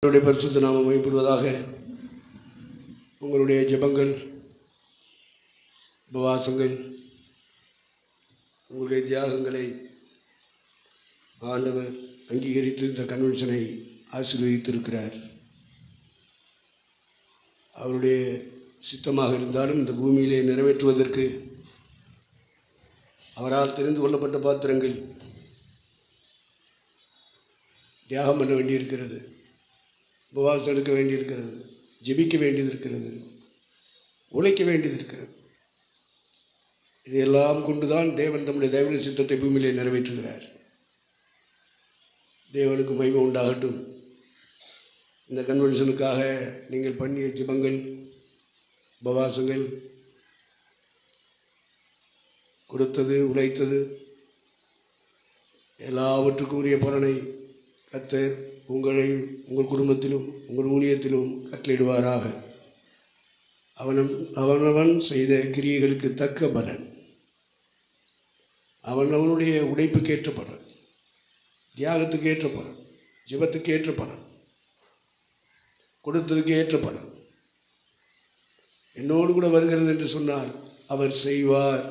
உங்களுடைய பரிசுத்த நாமம் மகிமைப்படுவதாக. உங்களுடைய ஜெபங்கள், உபவாசங்கள், உங்களுடைய தியாகங்களை ஆண்டவர் அங்கீகரித்து இந்த கன்வென்ஷனை ஆசீர்வதித்திருக்கிறார். அவருடைய சித்தமாக இருந்தாலும் இந்த பூமியிலே நிறைவேற்றுவதற்கு அவரால் தெரிந்து கொள்ளப்பட்ட பாத்திரங்கள் தியாகம் பண்ண வேண்டியிருக்கிறது, உபவாசம் எடுக்க வேண்டியிருக்கிறது, ஜெபிக்க வேண்டியது இருக்கிறது, உழைக்க வேண்டியது இருக்கிறது. இதையெல்லாம் கொண்டுதான் தேவன் தம்முடைய தேவனுடைய சித்தத்தை பூமியிலே நிறைவேற்றுகிறார். தேவனுக்கு மகிமை உண்டாகட்டும். இந்த கன்வென்ஷனுக்காக நீங்கள் பண்ணிய ஜெபங்கள், உபவாசங்கள், கொடுத்தது, உழைத்தது எல்லாவற்றுக்கும் உரிய பலனை கர்த்தர் உங்களையும் உங்கள் குடும்பத்திலும் உங்கள் ஊழியத்திலும் கட்டளையிடுவாராக. அவனவன் செய்த கிரியைகளுக்கு தக்க பலன், அவனுடைய உழைப்புக்கு ஏற்ற பலன், தியாகத்துக்கு ஏற்ற பலன், ஜெபத்துக்கு ஏற்ற பலன், கொடுத்ததுக்கு ஏற்ற பலன் என்னோடு கூட வருகிறது என்று சொன்னால் அவர் செய்வார்,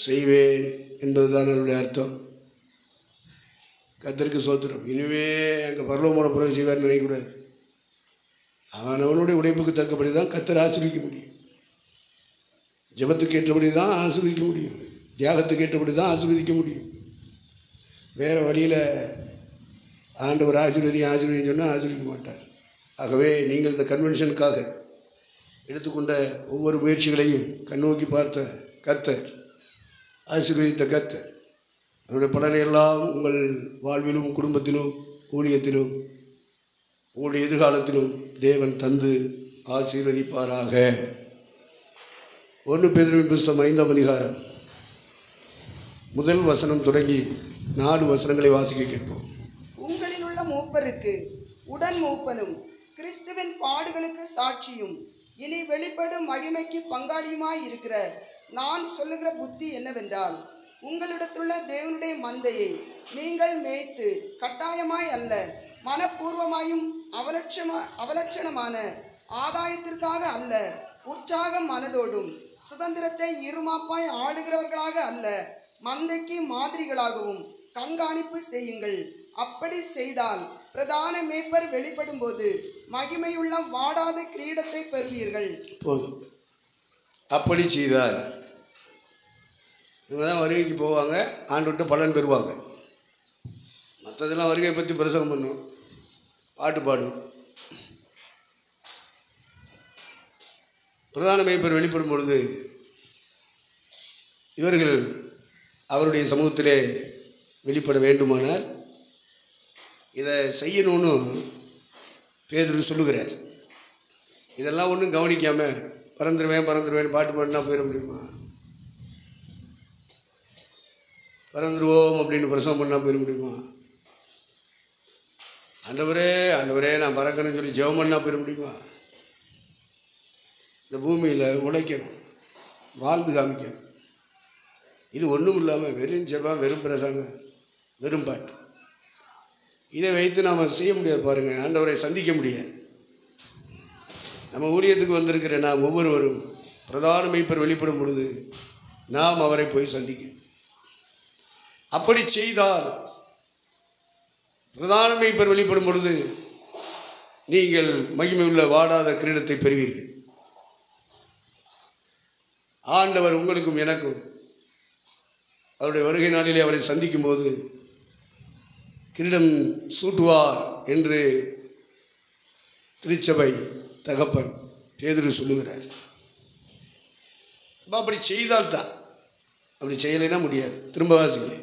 செய்வேன் என்பதுதான் அவருடைய அர்த்தம். கர்த்தருக்கு சோத்திரம். இனிமே அங்கே பரலோகமான பிறகு செய்வார்னு நினைக்கக்கூடாது. அவனுடைய உழைப்புக்கு தக்கபடி தான் கர்த்தர் ஆசீர்வதிக்க முடியும். ஜெபத்துக்கு ஏற்றபடி தான் ஆசீர்வதிக்க முடியும். தியாகத்துக்கு ஏற்றபடி தான் ஆசீர்வதிக்க முடியும். வேறு வழியில் ஆண்டவர் ஆசீர்வதின்னு சொன்னால் ஆசீர்வதிக்க மாட்டார். ஆகவே நீங்கள் இந்த கன்வென்ஷனுக்காக எடுத்துக்கொண்ட ஒவ்வொரு முயற்சிகளையும் கண்ணோக்கி பார்த்த கர்த்தர், ஆசீர்வதித்த கர்த்தர், அதனுடைய பலனை எல்லாம் உங்கள் வாழ்விலும் குடும்பத்திலும் ஊழியத்திலும் உங்களுடைய எதிர்காலத்திலும் தேவன் தந்து ஆசீர்வதிப்பாராக. 1 பேதுருவின் புஸ்தகம் 5ஆம் அதிகாரம் முதல் வசனம் தொடங்கி 4 வசனங்களை வாசிக்க கேட்போம். உங்களில் உள்ள மூப்பருக்கு உடன் மூப்பனும் கிறிஸ்துவின் பாடுகளுக்கு சாட்சியும் இனி வெளிப்படும் மகிமைக்கு பங்காளியுமாய் இருக்கிற நான் சொல்லுகிற புத்தி என்னவென்றால், உங்களிடத்துள்ள தேவனுடைய மந்தையை நீங்கள் மேய்த்து கட்டாயமாய் அல்ல, மனப்பூர்வமாயும் அவலட்சணமான ஆதாயத்திற்காக அல்ல, உற்சாக மனதோடும் சுதந்திரத்தை இருமாப்பாய் ஆளுகிறவர்களாக அல்ல, மந்தைக்கு மாதிரிகளாகவும் கண்காணிப்பு செய்யுங்கள். அப்படி செய்தால் பிரதான மேய்ப்பர் வெளிப்படும் போது மகிமையுள்ள வாடாத கிரீடத்தை பெறுவீர்கள். போதும். அப்படி செய்தால் இவங்க தான் வருகைக்கு போவாங்க, ஆண்டுவிட்டு பலன் பெறுவாங்க. மற்றதெல்லாம் வருகையை பற்றி பிரசங்கம் பண்ணும், பாட்டு பாடும். பிரதான மேய்ப்பர் வெளிப்படும் பொழுது இவர்கள் அவருடைய சமூகத்திலே வெளிப்பட வேண்டுமானால் இதை செய்யணும்னு பேதுரு சொல்லுகிறார். இதெல்லாம் ஒன்றும் கவனிக்காமல் பறந்துடுவேன் பாட்டு பாடினா போயிட முடியுமா? பறந்துடுவோம் அப்படின்னு பிரசவம் பண்ணால் போயிட முடியுமா? ஆண்டவரே நான் பறக்கணும்னு சொல்லி ஜெபம் பண்ணால் போயிட முடியுமா? இந்த பூமியில் உழைக்கணும், வாழ்ந்து காமிக்கணும். இது ஒன்றும் இல்லாமல் வெறும் ஜெபம், வெறும் பிரசங்கம், வெறும் பாட்டு, இதை வைத்து நாம் செய்ய முடியாது. பாருங்கள், ஆண்டவரை சந்திக்க முடியாது. நம்ம ஊழியத்துக்கு வந்திருக்கிற நாம் ஒவ்வொருவரும் பிரதான மேய்ப்பர் வெளிப்படும் பொழுது நாம் அவரை போய் சந்திக்க. அப்படி செய்தால் பிரதான மேய்ப்பர் வெளிப்படும் பொழுது நீங்கள் மகிமை உள்ள வாடாத கிரீடத்தை பெறுவீர்கள். ஆண்டவர் உங்களுக்கும் எனக்கும் அவருடைய வருகை நாளிலே அவரை சந்திக்கும் போது கிரீடம் சூட்டுவார் என்று திருச்சபை தகப்பன் பேதுரு சொல்லுகிறார். அப்படி செய்தால் தான், அப்படி செய்யலைன்னா முடியாது. திரும்ப வாசிங்க.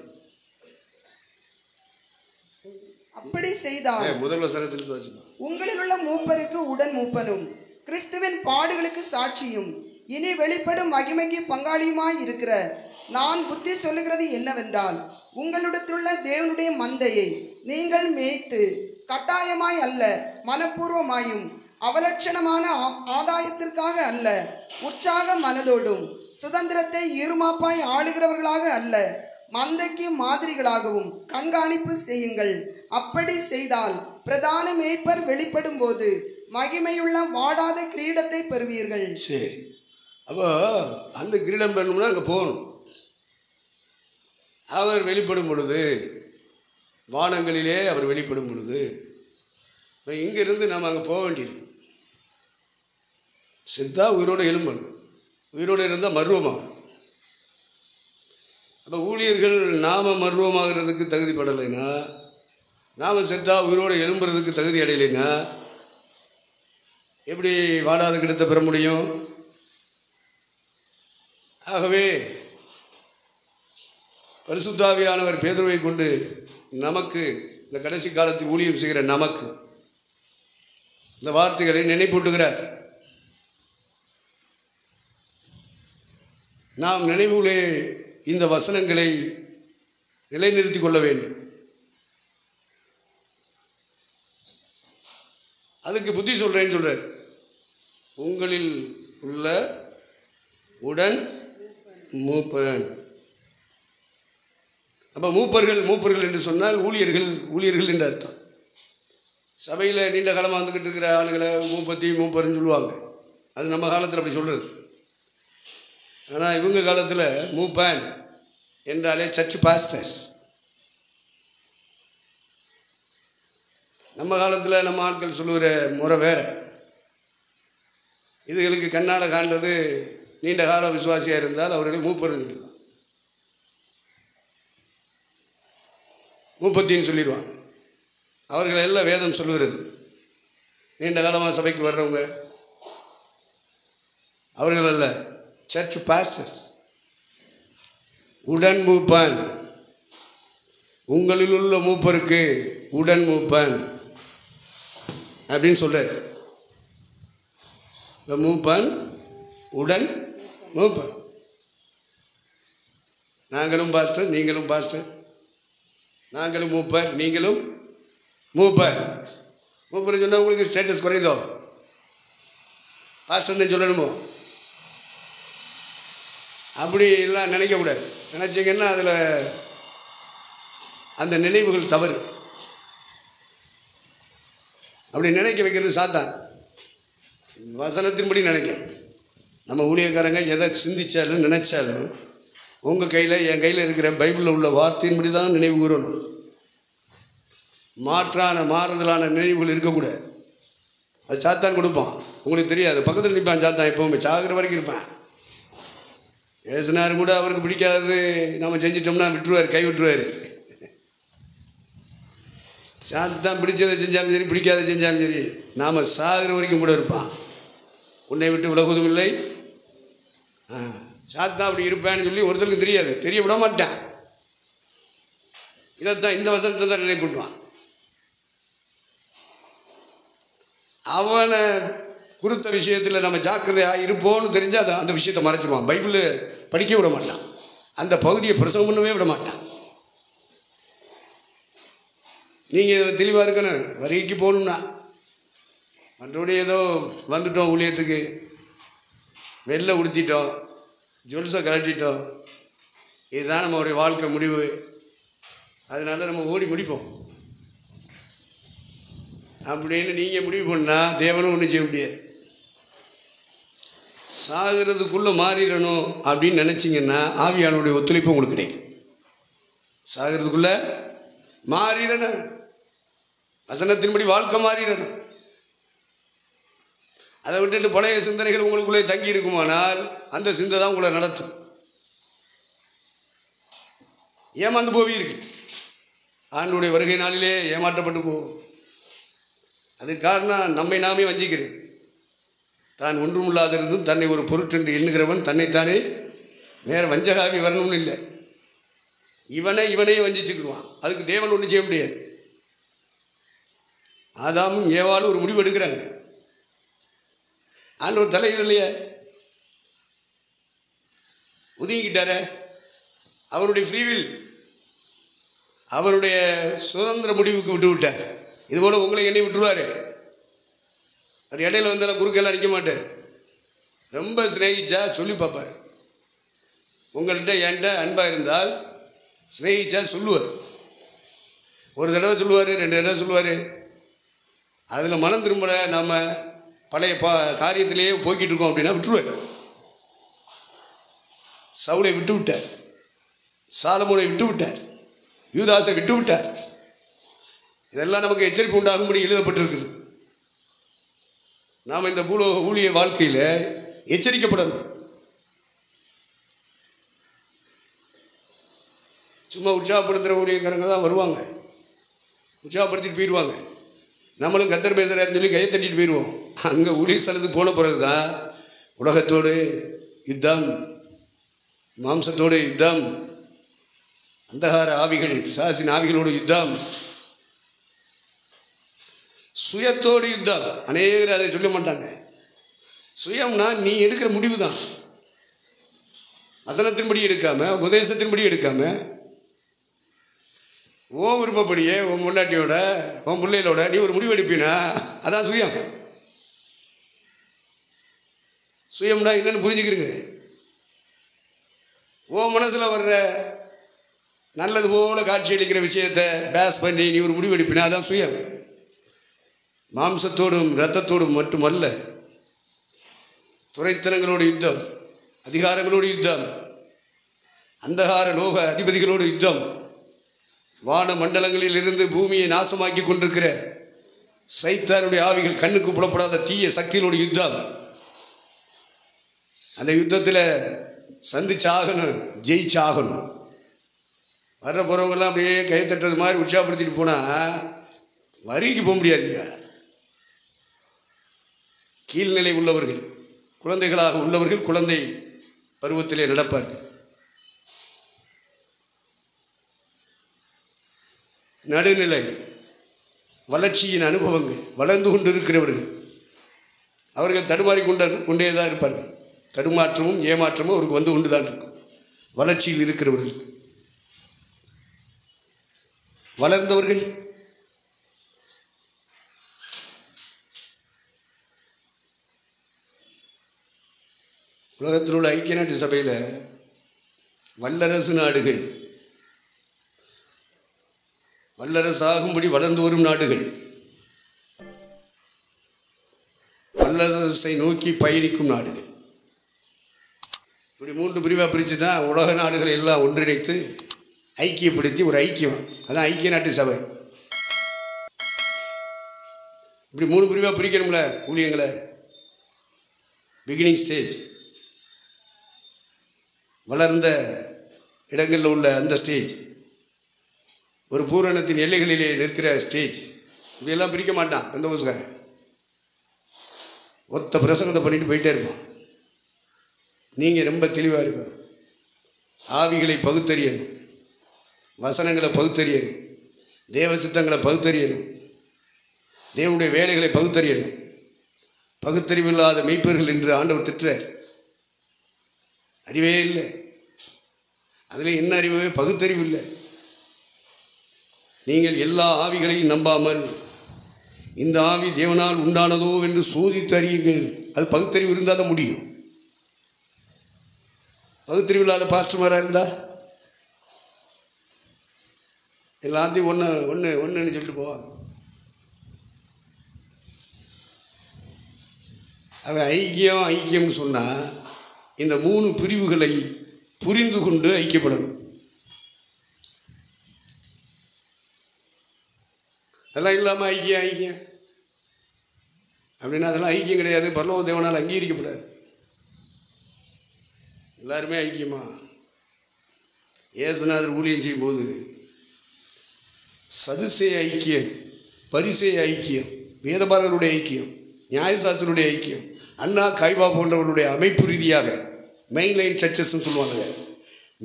அப்படி செய்தால் முதல் வசனத்திற்கு வாசிங்க. உங்களில் உள்ள மூப்பருக்கு உடன் மூப்பனும் கிறிஸ்துவின் பாடுகளுக்கு சாட்சியும் இனி வெளிப்படும் மகிமைக்கு பங்காளியுமாய் இருக்கிற நான் புத்தி சொல்லுகிறது என்னவென்றால், உங்களிடத்துள்ள தேவனுடைய மந்தையை நீங்கள் மேய்த்து கட்டாயமாய் அல்ல, மனப்பூர்வமாயும் அவலட்சணமான ஆதாயத்திற்காக அல்ல, உற்சாக மனதோடும் சுதந்திரத்தை இருமாப்பாய் ஆளுகிறவர்களாக அல்ல, மந்தைக்கு மாதிரிகளாகவும் கண்காணிப்பு செய்யுங்கள். அப்படி செய்தால் பிரதான மேய்ப்பர் வெளிப்படும் போது மகிமையுள்ள வாடாத கிரீடத்தை பெறுவீர்கள். சரி, அப்போ அந்த கிரீடம் பெறணும்னா அங்கே போகணும். அவர் வெளிப்படும் பொழுது, வானங்களிலே அவர் வெளிப்படும் பொழுது இங்கிருந்து நாம் அங்கே போக வேண்டியிருக்கு. செத்தா உயிரோடு எழும்பணும், உயிரோடு இருந்தால் மர்வமாகும். அப்போ ஊழியர்கள் நாம் மர்வமாகிறதுக்கு தகுதிப்படலைன்னா, நாம் செத்தா உயிரோடு எழும்புறதுக்கு தகுதி அடையலைன்னா எப்படி வாடாத கிடத்தை பெற முடியும்? ஆகவே பரிசுத்த ஆவியானவர் பேதுருவை கொண்டு நமக்கு, இந்த கடைசி காலத்தில் ஊழியம் செய்கிற நமக்கு இந்த வார்த்தைகளை நினைப்பூட்டுகிறார். நாம் நினைவுகளே இந்த வசனங்களை நிலைநிறுத்திக் கொள்ள வேண்டும். அதுக்கு புத்தி சொல்கிறேன்னு சொல்கிறார். உங்களில் உள்ள உடன் மூப்பன். அப்போ மூப்பர்கள் என்று சொன்னால் ஊழியர்கள் என்று அர்த்தம். சபையில் நீண்ட காலமாக வந்துக்கிட்டு இருக்கிற ஆளுகளை மூப்பர்னு சொல்லுவாங்க. அது நம்ம காலத்தில் அப்படி சொல்கிறது. ஆனால் இவங்க காலத்தில் மூப்பன் என்றாலே சர்ச் பாஸ்டர்ஸ். நம்ம காலத்தில் நம்ம ஆட்கள் சொல்லுகிற முறை வேறு. இதுகளுக்கு கண்ணால் காண்றது நீண்ட கால விசுவாசியாக இருந்தால் அவர்களை மூப்பர்னு சொல்லிடுவாங்க, மூப்பத்தின்னு சொல்லிடுவாங்க. அவர்கள் எல்லாம் வேதம் சொல்லுகிறது. நீண்ட காலமாக சபைக்கு வர்றவங்க அவர்கள் அல்ல, சர்ச் பாஸ்டர்ஸ். உடன் மூப்பன், உங்களில் உள்ள மூப்பருக்கு உடன் மூப்பன் அப்படின்னு சொல்றார். மூப்பன் உடன் மூப்பன். நாங்களும் பாஸ்டர், நீங்களும் பாஸ்டர். நாங்களும் மூப்பர், நீங்களும் மூப்பர். மூப்பர் சொன்னால் உங்களுக்கு ஸ்டேட்டஸ் குறையுதோ? பாஸ்டர் சொல்லணுமோ? அப்படி எல்லாம் நினைக்கக்கூடாது. நினச்சிங்கன்னா அதில் அந்த நினைவுகள் தவறு. அப்படி நினைக்க வைக்கிறது சாத்தான். வசனத்தின்படி நினைக்கணும். நம்ம ஊழியக்காரங்க எதை சிந்திச்சாலும் நினைச்சாலும் உங்கள் கையில், என் கையில் இருக்கிற பைபிளில் உள்ள வார்த்தையின்படி தான் நினைவு கூறணும். மாறுதலான நினைவுகள் இருக்கக்கூடாது. அது சாத்தான் கொடுப்பான், உங்களுக்கு தெரியாது. பக்கத்தில் நிற்பான் சாத்தான், எப்போவுமே சாகிற வரைக்கும் இருப்பான். ஏசுனார் கூட அவருக்கு பிடிக்காதது நம்ம செஞ்சிட்டோம்னா விட்டுருவார், கை விட்டுருவார். சாத்தான் பிடிச்சதை செஞ்சாலும் சரி, பிடிக்காத செஞ்சாலும் சரி, நாம் சாகிற வரைக்கும் கூட இருப்பான். உன்னை விட்டு விலகுவதும் இல்லை. சாத்தான் அப்படி இருப்பேன்னு சொல்லி ஒருத்தருக்கு தெரியாது, தெரிய விட மாட்டான். இதைத்தான், இந்த வசனத்தை தான் நினைப்புட்டுவான். அவனை குறித்த விஷயத்தில் நம்ம ஜாக்கிரதையாக இருப்போம்னு தெரிஞ்சால் அந்த விஷயத்தை மறைச்சிடுவான். பைபிள் படிக்க விட மாட்டான், அந்த பகுதியை பிரசவம் பண்ணவே விட மாட்டான். நீங்கள் இதில் தெளிவாக இருக்கணும். வருகைக்கு போகணும்னா மற்றபடி ஏதோ வந்துட்டோம், ஊழியத்துக்கு வெளில உடுத்திட்டோம், ஜொல்ஸை கலட்டிட்டோம், இதுதான் நம்மளுடைய வாழ்க்கை முடிவு, அதனால நம்ம ஓடி முடிப்போம் அப்படின்னு நீங்கள் முடிவு பண்ணால் தேவனும் ஒன்றும் செய்ய முடியாது. சாகிறதுக்குள்ளே மாறிடணும் அப்படின்னு நினச்சிங்கன்னா ஆவியானுடைய ஒத்துழைப்பு உங்களுக்கு கிடைக்கும். சாகிறதுக்குள்ளே மாறிடணும், வசனத்தின்படி வாழ்க்கை மாறிடணும். அதை விட்டுட்டு பழைய சிந்தனைகள் உங்களுக்குள்ளே தங்கி இருக்குமானால் அந்த சிந்தை தான் உங்களை நடத்தும். ஏமாந்து போவீர்கள். ஆண்டுடைய வருகை நாளிலே ஏமாற்றப்பட்டு போவோம். அதுக்கு காரணம் நம்மை நாமே வஞ்சிக்கிறது. தான் ஒன்றுமில்லாதிருந்தும் தன்னை ஒரு பொருட்டென்று எண்ணுகிறவன் தன்னைத்தானே வேற வஞ்சகாவி வரணும்னு இல்லை. இவனையே வஞ்சிச்சுக்கிடுவான். அதுக்கு தேவன் ஒன்றும் செய்ய முடியாது. ஆதாமும் ஏவாளும் ஒரு முடிவு எடுக்கிறாங்க. ஆண்டவர் தலையிடலையே, ஒதுங்கிட்டார. அவனுடைய ஃப்ரீவில், அவனுடைய சுதந்திர முடிவுக்கு விட்டு விட்டார். இதுபோல் உங்களை எண்ணி விட்டுருவார். அது இடையில வந்தாலும் குறுக்கெல்லாம் நிற்க மாட்டார். ரொம்ப சிநேகிச்சா சொல்லி பார்ப்பார். உங்கள்கிட்ட என்கிட்ட அன்பாக இருந்தால் சிநேகிச்சா சொல்லுவார். ஒரு தடவை சொல்லுவார், 2 தடவை சொல்லுவார். அதில் மனம் திரும்பல, நம்ம பழைய காரியத்திலேயே போய்கிட்டு இருக்கோம் அப்படின்னா விட்டுருவார். சவுலை விட்டு விட்டார், சாலமோனை விட்டு விட்டார், யூதாசை விட்டு விட்டார். இதெல்லாம் நமக்கு எச்சரிப்பு உண்டாகும்படி எழுதப்பட்டிருக்கிறது. நாம் இந்த பூலோக ஊழிய வாழ்க்கையில் எச்சரிக்கப்படணும். சும்மா உற்சாகப்படுத்துகிற ஊழியக்காரங்க தான் வருவாங்க, உற்சாகப்படுத்திட்டு போயிடுவாங்க. நம்மளும் கத்தர் பேசுகிறாருன்னு சொல்லி கையை தட்டிட்டு போயிடுவோம். அங்கே ஊழிய ஸ்தலத்துக்கு போன பிறகு தான் உலகத்தோடு யுத்தம், மாம்சத்தோடு யுத்தம், அந்தகார ஆவிகள், பிசாசின் ஆவிகளோடு யுத்தம், சுயத்தோடு யுத்தம். அநேகர் அதை சொல்ல மாட்டாங்க. சுயம்னா நீ எடுக்கிற முடிவு தான். வசனத்தின்படி எடுக்காம, உபதேசத்தின்படி எடுக்காம, ஓ விருப்பப்படியே உன் முன்னாட்டியோட உன் பிள்ளைகளோட நீ ஒரு முடிவு எடுப்பினா அதான் சுயம். சுயம்னா என்னன்னு புரிஞ்சுக்கிறீங்க. ஓ மனசில் வர்ற நல்லது போல காட்சி அளிக்கிற விஷயத்தை பேஸ் பண்ணி நீ ஒரு முடிவு எடுப்பினா அதான் சுயம். மாம்சத்தோடும் இரத்தத்தோடும் மட்டுமல்ல, துரைத்தனங்களோடு யுத்தம், அதிகாரங்களோடு யுத்தம், அந்தகார லோக அதிபதிகளோடு யுத்தம், வான மண்டலங்களில் இருந்து பூமியை நாசமாக்கி கொண்டிருக்கிற சைத்தானுடைய ஆவிகள், கண்ணுக்கு புலப்படாத தீய சக்திகளோடு யுத்தம். அந்த யுத்தத்தில் சந்திச்சாகணும், ஜெயிச்சாகணும். வர்ற போகிறவங்கெல்லாம் அப்படியே கை தட்டுறது மாதிரி உற்சாகப்படுத்திட்டு போனால் வரிக்கு போக முடியாதுங்க. கீழ்நிலை உள்ளவர்கள், குழந்தைகளாக உள்ளவர்கள் குழந்தை பருவத்திலே நடப்பார்கள். நடுநிலை வளர்ச்சியின் அனுபவங்கள், வளர்ந்து கொண்டு இருக்கிறவர்கள் அவர்கள் தடுமாறி கொண்டே தான் இருப்பார்கள். தடுமாற்றமும் ஏமாற்றமும் அவருக்கு வந்து கொண்டு தான் இருக்கும். வளர்ச்சியில் இருக்கிறவர்களுக்கு. வளர்ந்தவர்கள் உலகத்தில் உள்ள ஐக்கிய நாட்டு சபையில் வல்லரசு நாடுகள், வல்லரசாகும்படி வளர்ந்து வரும் நாடுகள், வல்லரசை நோக்கி பயணிக்கும் நாடுகள், இப்படி 3 பிரிவாக பிரித்து தான் உலக நாடுகளை எல்லாம் ஒன்றிணைத்து ஐக்கியப்படுத்தி ஒரு ஐக்கியம், அதான் ஐக்கிய நாட்டு சபை. இப்படி 3 பிரிவாக பிரிக்கணும்ல ஊழியங்களை. பிகினிங் ஸ்டேஜ், வளர்ந்த இடங்களில் உள்ள அந்த ஸ்டேஜ், ஒரு பூரணத்தின் எல்லைகளிலே நிற்கிற ஸ்டேஜ். இப்படியெல்லாம் பிரிக்க மாட்டான் எந்த ஊசுக்காரன். ஒத்த பிரசங்கத்தை பண்ணிட்டு போயிட்டே இருப்பான். நீங்கள் ரொம்ப தெளிவாக இருக்கணும். ஆவிகளை பகுத்தறியணும், வசனங்களை பகுத்தறியணும், தேவ சித்தங்களை பகுத்தறியணும், தேவனுடைய வேலைகளை பகுத்தறியணும். பகுத்தறிவில்லாத மெய்ப்பர்கள் என்று ஆண்டவர் திட்டுறார். அறிவே இல்லை. அதில் என்ன அறிவு? பகுத்தறிவு இல்லை. நீங்கள் எல்லா ஆவிகளையும் நம்பாமல் இந்த ஆவி தேவனால் உண்டானதோ என்று சோதித்து அறியுங்கள். அது பகுத்தறிவு இருந்தால் தான் முடியும். பகுத்தறிவு இல்லாத பாஸ்டர்மாராக இருந்தால் எல்லாத்தையும் ஒன்றுன்னு சொல்லிட்டு போவாங்க. அவன் ஐக்கியம்னு சொன்னால் இந்த 3 பிரிவுகளை புரிந்து கொண்டு ஐக்கியப்படணும். அதெல்லாம் இல்லாமல் ஐக்கியம் அப்படின்னா அதெல்லாம் ஐக்கியம் கிடையாது. பரலோக தேவனால் அங்கீகரிக்கப்படாது. எல்லாருமே ஐக்கியமா? இயேசுநாதர் ஊழியம் செய்யும்போது சதுசேய ஐக்கியம், பரிசேய ஐக்கியம், வேதபாரர்களுடைய ஐக்கியம், நியாயசாஸ்திரருடைய ஐக்கியம், அண்ணா காய்பா போன்றவர்களுடைய அமைப்பு ரீதியாக மெயின் லைன் சர்ச்சஸ்ன்னு சொல்லுவாங்க.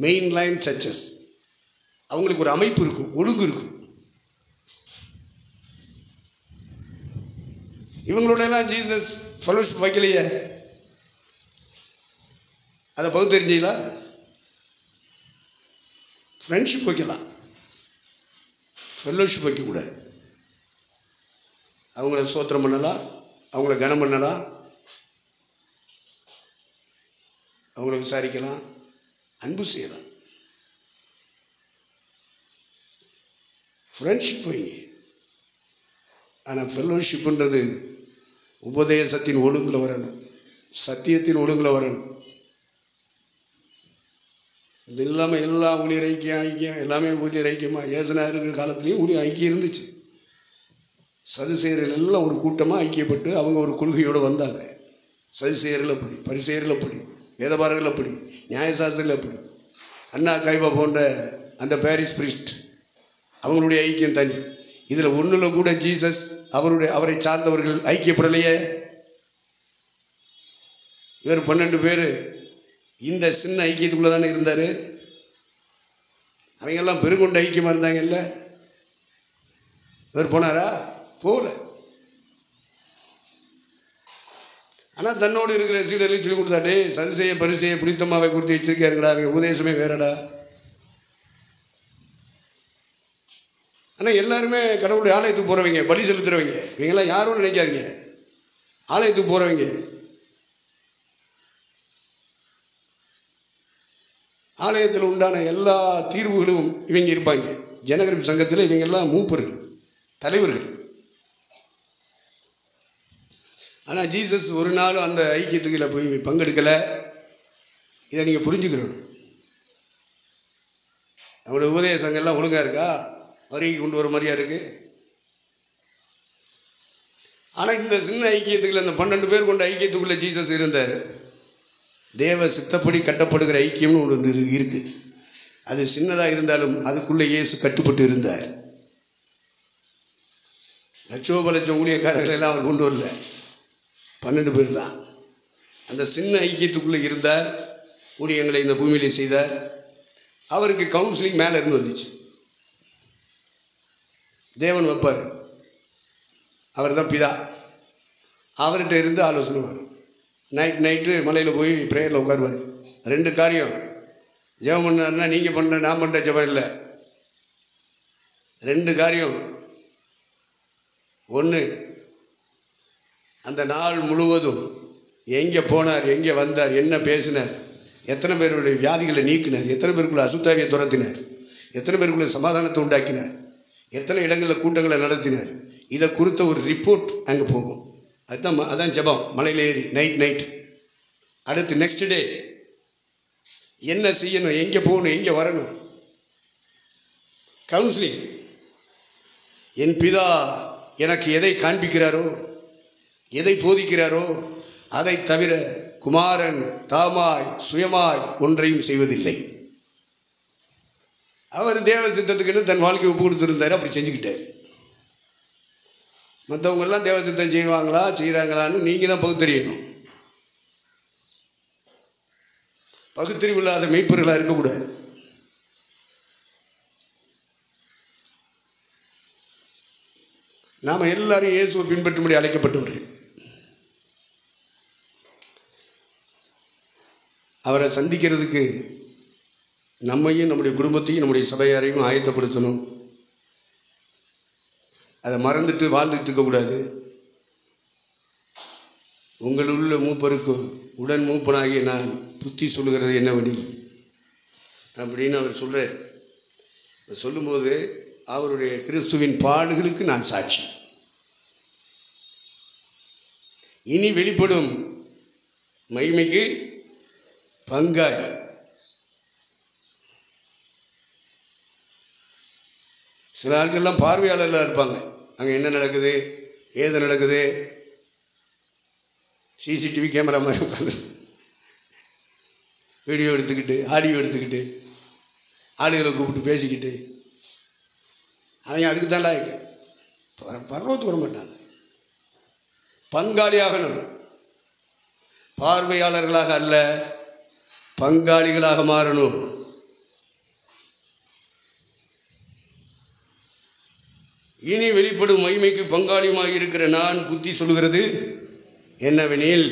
மெயின் லைன் சர்ச்சஸ் அவங்களுக்கு ஒரு அமைப்பு இருக்கும், ஒழுங்கு இருக்கும். இவங்களோட எல்லாம் ஜீசஸ் ஃபெலோஷிப் வைக்கலையே. அதை பகுத்தறிஞ்சீங்களா? ஃப்ரெண்ட்ஷிப் வைக்கலாம், ஃபெலோஷிப் வைக்கக்கூடாது. அவங்கள சோத்திரம் பண்ணலாம், அவங்கள கனம் பண்ணலாம், அவங்கள விசாரிக்கலாம், அன்பு செய்யலாம். ஃப்ரெண்ட்ஷிப் வைங்க. ஆனால் ஃபெல்லோஷிப்புன்றது உபதேசத்தின் ஒழுங்கில் வரணும், சத்தியத்தின் ஒழுங்கில் வரணும். இது இல்லாமல் எல்லாம் ஊழியர் ஐக்கியம் எல்லாமே ஊழியர் ஐக்கியமாக ஏசுனா இருக்கிற காலத்துலேயும் ஊழியர் ஐக்கியம் இருந்துச்சு. சதுசேயர்கள் எல்லாம் ஒரு கூட்டமாக ஐக்கியப்பட்டு அவங்க ஒரு கொள்கையோடு வந்தாங்க. சதுசேயர்கள் அப்படி, பரிசேயர்கள் அப்படி, வேதபாரர்கள் அப்படி, நியாயசாஸ்திரர்கள் அப்படி, அண்ணா காய்பா போன்ற அந்த பாரிஸ் பிரிஸ்ட் அவங்களுடைய ஐக்கியம் தனி. இதில் ஒன்றில் கூட ஜீசஸ் அவரை சார்ந்தவர்கள் ஐக்கியப்படலையே. இவர் 12 பேர் இந்த சின்ன ஐக்கியத்துக்குள்ளே தானே இருந்தார். அவங்கெல்லாம் பெருங்கொண்ட ஐக்கியமாக இருந்தாங்கல்ல. இவர் போனாரா? போகல. ஆனால் தன்னோடு இருக்கிற சீடர்களுக்கு சொல்லி கொடுத்தாட்டே, சதுசேய பரிசேய புளித்தமாவை கொடுத்து வச்சிருக்காருங்களா, அவங்க உபதேசமே வேறடா. ஆனால் எல்லாருமே கடவுளுடைய ஆலயத்துக்கு போகிறவங்க, பலி செலுத்துறவங்க. இவங்கெல்லாம் யாரும் நினைக்காதீங்க, ஆலயத்துக்கு போகிறவங்க. ஆலயத்தில் உண்டான எல்லா தீர்வுகளும் இவங்க இருப்பாங்க. ஜனகரிப்பு சங்கத்தில் இவங்கெல்லாம் மூப்பர்கள், தலைவர்கள். ஆனால் ஜீசஸ் ஒரு நாளும் அந்த ஐக்கியத்துக்குள்ள போய் பங்கெடுக்கலை. இதை நீங்கள் புரிஞ்சுக்கிறணும். நம்மளுடைய உபதேசங்கள்லாம் ஒழுங்காக இருக்கா? வருகை கொண்டு வர மாதிரியா இருக்குது. ஆனால் இந்த சின்ன ஐக்கியத்துக்குள்ள, அந்த 12 பேர் கொண்ட ஐக்கியத்துக்குள்ளே ஜீசஸ் இருந்தார். தேவ சித்தப்படி கட்டப்படுகிற ஐக்கியம்னு ஒன்று இருக்குது. அது சின்னதாக இருந்தாலும் அதுக்குள்ளே இயேசு கட்டுப்பட்டு இருந்தார். லட்சோபலட்சம் ஊழியக்காரர்கள் எல்லாம் அவர் கொண்டு வரல, 12 பேர் தான். அந்த சின்ன ஐக்கியத்துக்குள்ளே இருந்தார். ஊழியங்களை இந்த பூமியிலே செய்தார். அவருக்கு கவுன்சிலிங் மேலே இருந்து வந்துச்சு. தேவன் வைப்பார், அவர் தான் பிதா. அவர்கிட்ட இருந்து ஆலோசனை வரும். நைட்டு மலையில் போய் ப்ரேயரில் உட்காருவார். 2 காரியம். ஜெபம் பண்ணார்னா நீங்கள் பண்ண நான் பண்ணுற ஜெபம் இல்லை. 2 காரியம். ஒன்று, அந்த நாள் முழுவதும் எங்கே போனார், எங்கே வந்தார், என்ன பேசினார், எத்தனை பேருடைய வியாதிகளை நீக்கினார், எத்தனை பேருக்குள்ள அசுத்தாவியை துரத்தினார், எத்தனை பேருக்குள்ள சமாதானத்தை உண்டாக்கினார், எத்தனை இடங்களில் கூட்டங்களை நடத்தினார், இதை குறித்த ஒரு ரிப்போர்ட் அங்கே போகும். அதான் ஜெபம். மலையில் ஏறி நைட். அடுத்து நெக்ஸ்ட் டே என்ன செய்யணும், எங்கே போகணும், எங்கே வரணும், கவுன்சிலிங். என் பிதா எனக்கு எதை காண்பிக்கிறாரோ, எதை போதிக்கிறாரோ அதை தவிர குமாரன் தாமாய் சுயமாய் ஒன்றையும் செய்வதில்லை. அவர் தேவ சித்தத்துக்குன்னு தன் வாழ்க்கையை ஒப்பு கொடுத்துருந்தார். அப்படி செஞ்சுக்கிட்டார். மற்றவங்கெல்லாம் தேவ சித்தம் செய்கிறாங்களான்னு நீங்கள் தான் பகுத்தறியணும். பகுத்தறிவு இல்லாத மெய்ப்பொருளாக இருக்கக்கூடாது. நாம் எல்லாரும் இயேசுவை பின்பற்றும்படி அழைக்கப்பட்டவர்கள். அவரை சந்திக்கிறதுக்கு நம்மையும் நம்முடைய குடும்பத்தையும் நம்முடைய சபையாரையும் ஆயத்தப்படுத்தணும். அதை மறந்துட்டு வாழ்ந்துட்டு இருக்கக்கூடாது. உங்களுள்ள மூப்பருக்கு உடன் மூப்பனாகிய நான் புத்தி சொல்லுகிறது என்னவெனி அப்படின்னு அவர் சொல்கிறார். சொல்லும்போது அவருடைய கிறிஸ்துவின் பாடுகளுக்கு நான் சாட்சி. இனி வெளிப்படும் மகிமைக்கு பங்காளி. சில ஆட்கள்லாம் பார்வையாளர்களாக இருப்பாங்க. அங்கே என்ன நடக்குது, ஏது நடக்குது, சிசிடிவி கேமரா மாதிரி உட்காந்து வீடியோ எடுத்துக்கிட்டு ஆடியோ எடுத்துக்கிட்டு ஆளுகளை கூப்பிட்டு பேசிக்கிட்டு அவங்க அதுக்கு தான் லாய்க்கு. பரலோகத்துக்கு வர மாட்டாங்க. பங்காளியாகணும். பார்வையாளர்களாக அல்ல, பங்காளிகளாக மாறணும். இனி வெளிப்படும் மகிமைக்கு பங்காளியுமாக இருக்கிற நான் புத்தி சொல்கிறது என்னவெனில்,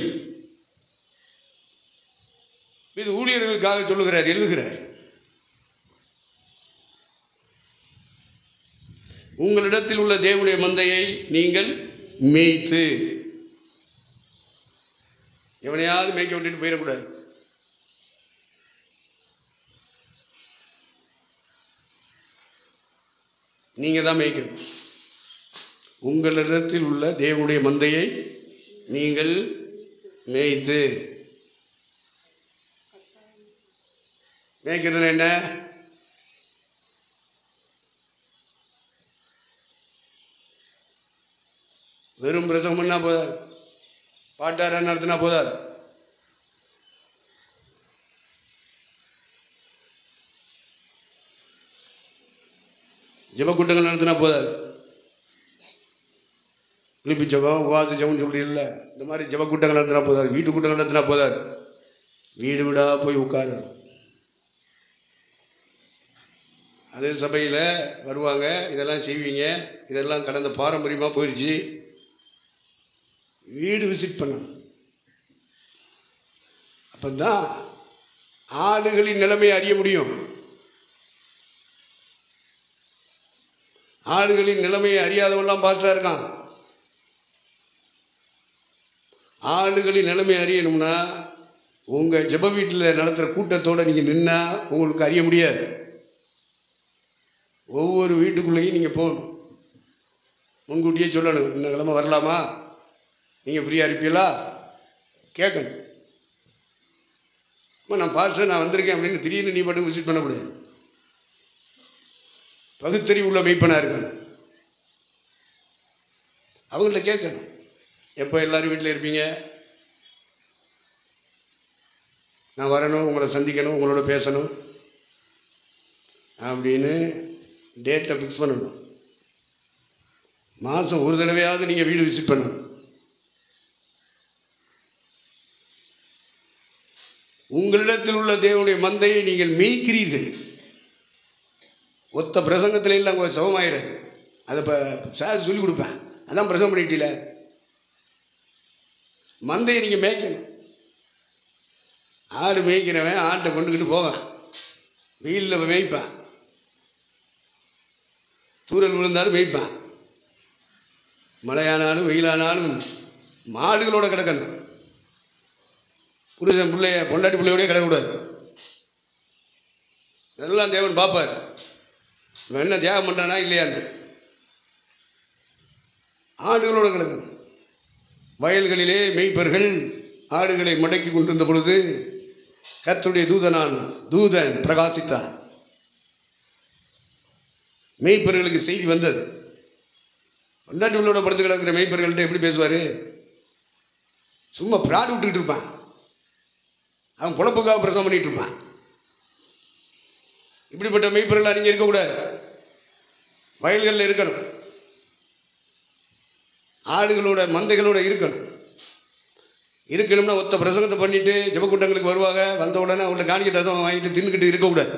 இது ஊழியர்களுக்காக சொல்லுகிறார், எழுதுகிறார். உங்களிடத்தில் உள்ள தேவனுடைய மந்தையை நீங்கள் மேய்த்து, எவனையாவது மேய்க்க விட்டுட்டு போயிடக்கூடாது. நீங்கள் தான் மேய்க்கணும். உங்களிடத்தில் உள்ள தேவனுடைய மந்தையை நீங்கள் மேய்த்து. மேய்க்கிறது என்ன? வெறும் பிரசங்கம் பண்ணா போதாது, பாட்டார நடத்தினா போதாது. ஜெபக்கூட்டங்கள் நடத்தினா போதாது. விழிப்பு ஜெபம், உபவாச ஜெபம்னு சொல்றீங்கல்ல, இந்த மாதிரி ஜெபக்கூட்டங்கள் நடத்தினா போதாது. வீட்டு கூட்டங்கள் நடத்தினா போதாது. வீடு வீடாக போய் உட்காரணும். அதே சபையில் வருவாங்க, இதெல்லாம் செய்வீங்க, இதெல்லாம் கடந்த பாரம்பரியமாக போயிடுச்சு. வீடு விசிட் பண்ணணும். அப்போ தான் ஆடுகளின் நிலைமையை அறிய முடியும். ஆடுகளின் நிலைமையை அறியாதவெல்லாம் பாஸ்டா இருக்கான். ஆடுகளின் நிலைமை அறியணும்னா உங்கள் ஜெப வீட்டில் நடத்துகிற கூட்டத்தோடு நீங்கள் நின்னா உங்களுக்கு அறிய முடியாது. ஒவ்வொரு வீட்டுக்குள்ளேயும் நீங்கள் போகணும். முன்கூட்டியே சொல்லணும், இந்த கிழமை வரலாமா, நீங்கள் ஃப்ரீயாக இருப்பீங்களா கேட்கணும். நான் பாஸ்டர் நான் வந்திருக்கேன் அப்படின்னு திடீர்னு நீ மட்டும் விசிட் பண்ணக்கூடாது. பகுத்தறிவு உள்ள மெய்ப்பனாக இருக்கணும். அவங்கள்ட்ட கேட்கணும், எப்போ எல்லோரும் வீட்டில் இருப்பீங்க, நான் வரணும், உங்களை சந்திக்கணும், உங்களோட பேசணும் அப்படின்னு டேட்டை ஃபிக்ஸ் பண்ணணும். மாதம் ஒரு தடவையாவது நீங்கள் வீடு விசிட் பண்ணணும். உங்களிடத்தில் உள்ள தேவனுடைய மந்தையை நீங்கள் மேய்க்கிறீர்கள். ஒத்த பிரசங்கத்தில் இல்லை, அங்கே சவமாயிராது. அதை இப்போ சார் சொல்லிக் கொடுப்பேன், அதான் பிரசங்கம் பண்ணிட்டீல. மந்தையை நீங்கள் மேய்க்கணும். ஆடு மேய்க்கிறவன் ஆட்டை கொண்டுக்கிட்டு போவேன், வெயிலில் மேய்ப்பேன், தூரல் விழுந்தாலும் மேய்ப்பேன், மழையானாலும் வெயிலானாலும் மாடுகளோட கிடக்கணும். புருஷன் பிள்ளைய பொண்டாட்டி பிள்ளையோடய கிடக்கக்கூடாது. இதெல்லாம் தேவன் பார்ப்பார், இவன் என்ன தியாகம் பண்ணுறானா இல்லையான்னு. ஆடுகளோட கிடக்கணும். வயல்களிலே மேய்ப்பர்கள் ஆடுகளை மடக்கி கொண்டிருந்த பொழுது கர்த்தருடைய தூதன் பிரகாசித்தான். மேய்ப்பர்களுக்கு செய்தி வந்தது. பொண்டாட்டி உள்ளோட படுத்து கிடக்கிற மேய்ப்பர்கள்ட்ட எப்படி பேசுவார்? சும்மா பிராடு விட்டுக்கிட்டு இருப்பான். அவன் பொழப்புக்காக பிரசவம் பண்ணிட்டு இருப்பான். இப்படிப்பட்ட மெய்ப்பொருளாக நீங்கள் இருக்கக்கூடாது. வயல்களில் இருக்கணும், ஆடுகளோட மந்தைகளோட இருக்கணும். இருக்கணும்னா ஒத்த பிரசங்கத்தை பண்ணிட்டு ஜெபக்கூட்டங்களுக்கு வருவாங்க, வந்த உடனே அவங்கள காணிக்க தசம் வாங்கிட்டு தின்னுக்கிட்டு இருக்கக்கூடாது.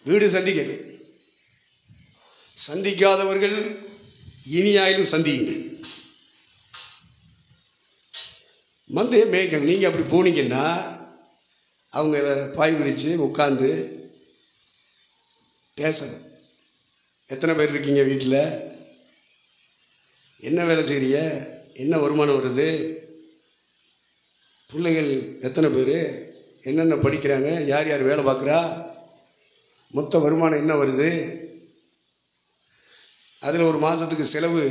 வீடு சந்திக்கணும். சந்திக்காதவர்கள் இனியாயிலும் சந்தியுங்கள். மந்தையை மேய்க்கணும். நீங்கள் அப்படி போனீங்கன்னா அவங்க பாய் விரித்து உட்காந்து பேசணும். எத்தனை பேர் இருக்கீங்க வீட்டில், என்ன வேலை செய்கிறீங்க, என்ன வருமானம் வருது, பிள்ளைகள் எத்தனை பேர், என்னென்ன படிக்கிறாங்க, யார் யார் வேலை பார்க்குறா, மொத்த வருமானம் என்ன வருது, அதில் ஒரு மாதத்துக்கு செலவு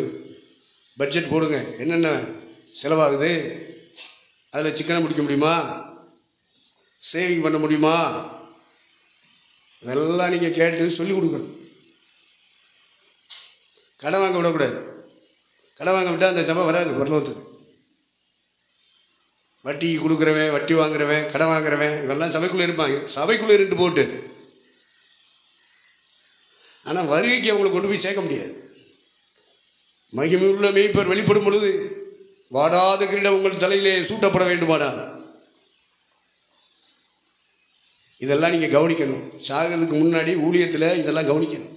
பட்ஜெட் போடுங்க, என்னென்ன செலவாகுது, அதில் சிக்கனை பிடிக்க முடியுமா, சேவிங் பண்ண முடியுமா, இதெல்லாம் நீங்கள் கேட்டு சொல்லிக் கொடுக்கணும். கடன் வாங்க விடக்கூடாது. கடன் வாங்க விட்டால் அந்த சபை வராது பரலோகத்துக்கு. வட்டி கொடுக்குறவன், வட்டி வாங்குறவன், கடன் வாங்குறவன் இவெல்லாம் சபைக்குள்ளே இருப்பாங்க. சபைக்குள்ளே இருந்து போட்டு, ஆனால் வருகைக்கு அவங்களை கொண்டு போய் சேர்க்க முடியாது. மகிமையுள்ள மேய்ப்பர் வெளிப்படும் பொழுது வாடாத கிரீடம் உங்கள் தலையிலே சூட்டப்பட வேண்டுமானால் இதெல்லாம் நீங்கள் கவனிக்கணும். சாகிறதுக்கு முன்னாடி ஊழியத்தில் இதெல்லாம் கவனிக்கணும்.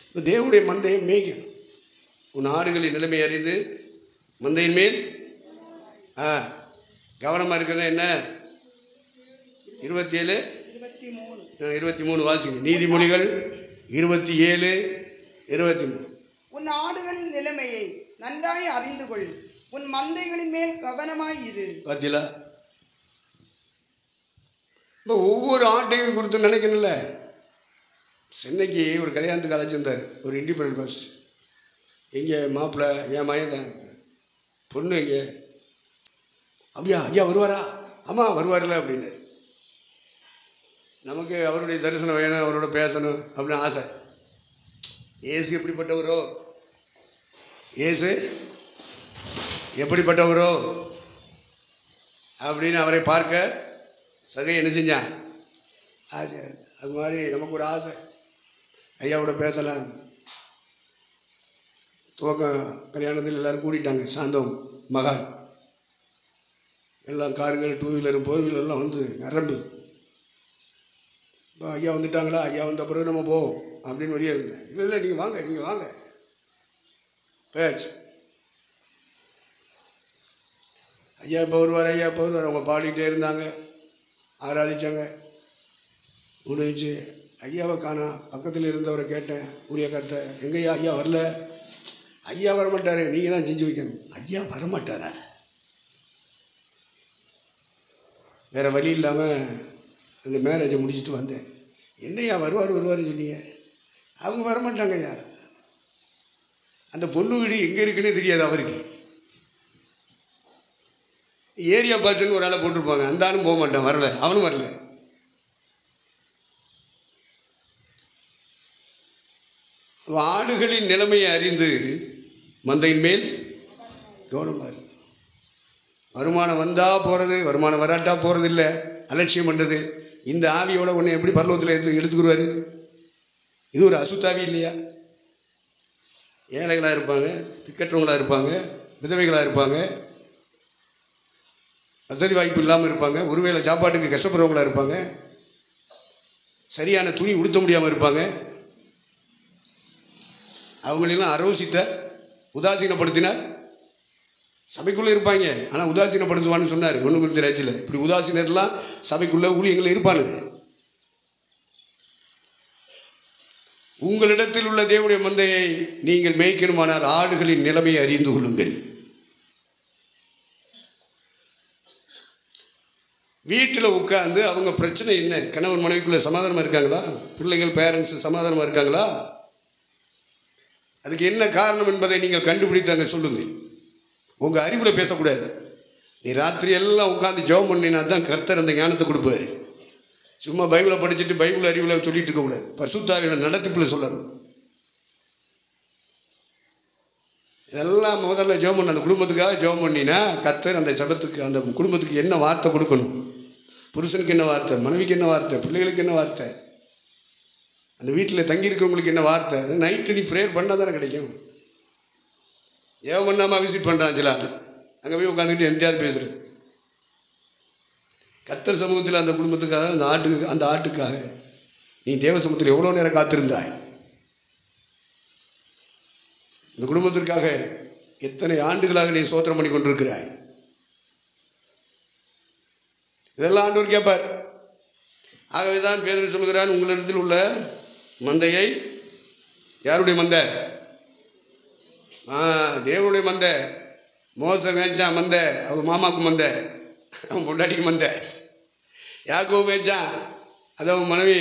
இப்போ தேவனுடைய மந்தையை மேய்க்கணும். உன் ஆடுகளின் நிலைமை அறிந்து மந்தையின் மேல் கவனமாக இருக்கிறது. என்ன 27 23 வாசிங்க. நீதிமொழிகள் 27 23. உன் ஆடுகளின் நிலைமையை நன்றாய் அறிந்து கொள், உன் மந்தைகளின் மேல் கவனமாய் இரு. பார்த்தீங்களா? இப்போ ஒவ்வொரு ஆட்டையும் குறித்து நினைக்கணும்ல. சென்னைக்கு ஒரு கல்யாணத்துக்கு அழைச்சிருந்தார் ஒரு இண்டிபெண்டன்ட் பாஸ்டர். எங்கே மாப்பிள்ளை என் மகன் தான், பொண்ணு எங்கே, அப்படியா ஐயா வருவாரா, ஆமாம் வருவார்ல அப்படின்னு. நமக்கு அவருடைய தரிசனம் வேணும், அவரோட பேசணும் அப்படின்னு ஆசை. இயேசு எப்படிப்பட்டவரோ, இயேசு எப்படிப்பட்டவரோ அப்படின்னு அவரை பார்க்க சகை என்ன செஞ்சான், ஆசை. அது மாதிரி நமக்கு ஒரு ஆசை, ஐயாவோட பேசலாம். துவக்கம் கல்யாணத்தில் எல்லோரும் கூட்டிட்டாங்க, சாந்தம் மகான் எல்லாம் காருங்கள், டூ வீலரும் ஃபோர் வீலர்லாம் வந்து நிரம்பு. இப்போ ஐயா வந்துட்டாங்களா, ஐயா வந்த பிறகு நம்ம போவோம் அப்படின்னு வெளியே இருந்தேன். இல்லை இல்லை நீங்கள் வாங்க, நீங்கள் வாங்க பேச்சு. ஐயா இப்போ வருவார், ஐயா இப்போ வருவார். அவங்க பாடிக்கிட்டே இருந்தாங்க, ஆராதிச்சாங்க, முடிஞ்சு. ஐயாவை காணா, பக்கத்தில் இருந்தவரை கேட்டேன், ஊழியக்கார்ட்ட, எங்கய்யா ஐயா வரல. ஐயா வரமாட்டார், நீங்கள் தான் செஞ்சு வைக்கணும். ஐயா வரமாட்டாரா? வேறு வழி இல்லாமல் இந்த மேரேஜை முடிச்சுட்டு வந்தேன். என்னையா வருவார்னு சொன்னீங்க, அவங்க வரமாட்டாங்க ஐயா. அந்த பொண்ணு வீடு எங்கே இருக்குன்னே தெரியாது அவருக்கு. ஏரியா பார்த்துன்னு ஒரு ஆளை போட்டிருப்பாங்க, அந்த ஆளும் போக மாட்டான், வரல, அவனும் வரல. ஆடுகளின் நிலைமையை அறிந்து மந்தையின் மேல் கவனமாக இருக்கு. வருமானம் வந்தால் போகிறது, வருமானம் வராட்டா போகிறது இல்லை, அலட்சியம் பண்ணுறது. இந்த ஆவியோட ஒன்று எப்படி பரலோகத்தில் எடுத்துக்கிடுவார்? இது ஒரு அசுத்தாவி இல்லையா? ஏழைகளாக இருப்பாங்க, திக்கற்றவங்களாக இருப்பாங்க, விதவைகளாக இருப்பாங்க, வசதி வாய்ப்பு இல்லாமல் இருப்பாங்க, ஒருவேளை சாப்பாட்டுக்கு கஷ்டப்படுறவங்களாக இருப்பாங்க, சரியான துணி உடுத்த முடியாமல் இருப்பாங்க. அவங்களெல்லாம் அரோசித்த உதாசீனப்படுத்தினார். சபைக்குள்ளே இருப்பாங்க, ஆனால் உதாசீனப்படுத்துவான்னு சொன்னார் 1 Corinthians. இப்படி உதாசீனர்லாம் சபைக்குள்ளே ஊழியங்கள் இருப்பானுங்க. உங்களிடத்தில் உள்ள தேவனுடைய மந்தையை நீங்கள் மேய்க்கணுமானால் ஆடுகளின் நிலைமையை அறிந்து கொள்ளுங்கள். வீட்டில் உட்கார்ந்து அவங்க பிரச்சனை என்ன, கணவன் மனைவிக்குள்ளே சமாதானமாக இருக்காங்களா, பிள்ளைகள் பேரண்ட்ஸ் சமாதானமாக இருக்காங்களா, அதுக்கு என்ன காரணம் என்பதை நீங்கள் கண்டுபிடித்து அங்கே சொல்லுங்கள். உங்கள் அறிவில் பேசக்கூடாது. நீ ராத்திரி எல்லாம் உட்காந்து ஜெபம் பண்ணினா தான் கர்த்தர் அந்த ஞானத்தை கொடுப்பாரு. சும்மா பைபிளை படிச்சுட்டு பைபிள் அறிவில் சொல்லிட்டு இருக்கக்கூடாது. பரிசுத்தாவியோட நடத்திப்பில் சொல்லணும். இதெல்லாம் முதல்ல ஜெபம் பண்ண, அந்த குடும்பத்துக்காக ஜெபம் பண்ணினா கர்த்தர் அந்த ஜெபத்துக்கு அந்த குடும்பத்துக்கு என்ன வார்த்தை கொடுக்கணும், புருஷனுக்கு என்ன வார்த்தை, மனைவிக்கு என்ன வார்த்தை, பிள்ளைகளுக்கு என்ன வார்த்தை, அந்த வீட்டில் தங்கியிருக்கிறவங்களுக்கு என்ன வார்த்தை, நைட்டு நீ ப்ரேயர் பண்ணால் தானே கிடைக்கும். ஜெபம் பண்ணாமல் விசிட் பண்ணுறான் சில ஆள், அங்கே போய் உட்காந்துக்கிட்டு எம்ஜிஆர் பேசுகிறது. கர்த்தர் சமூகத்தில் அந்த குடும்பத்துக்காக, அந்த ஆட்டுக்காக நீ தேவ சமூகத்தில் எவ்வளோ நேரம் காத்திருந்தாய்? இந்த குடும்பத்திற்காக எத்தனை ஆண்டுகளாக நீ ஸ்தோத்திரம் பண்ணி கொண்டிருக்கிறாய்? இதெல்லாம் ஆண்டவர் கேட்பார். ஆகவே தான் பேதுரு சொல்கிறான், உங்களிடத்தில் உள்ள மந்தையை, யாருடைய மந்தை? தேவனுடைய மந்தை. மோச மேய்ச்சான் மந்தை, அவர் மாமாவுக்கு மந்தை, அவன் பொண்டாட்டிக்கு மந்தை. யாக்கோபு மேய்ச்சான், அது அவன் மனைவி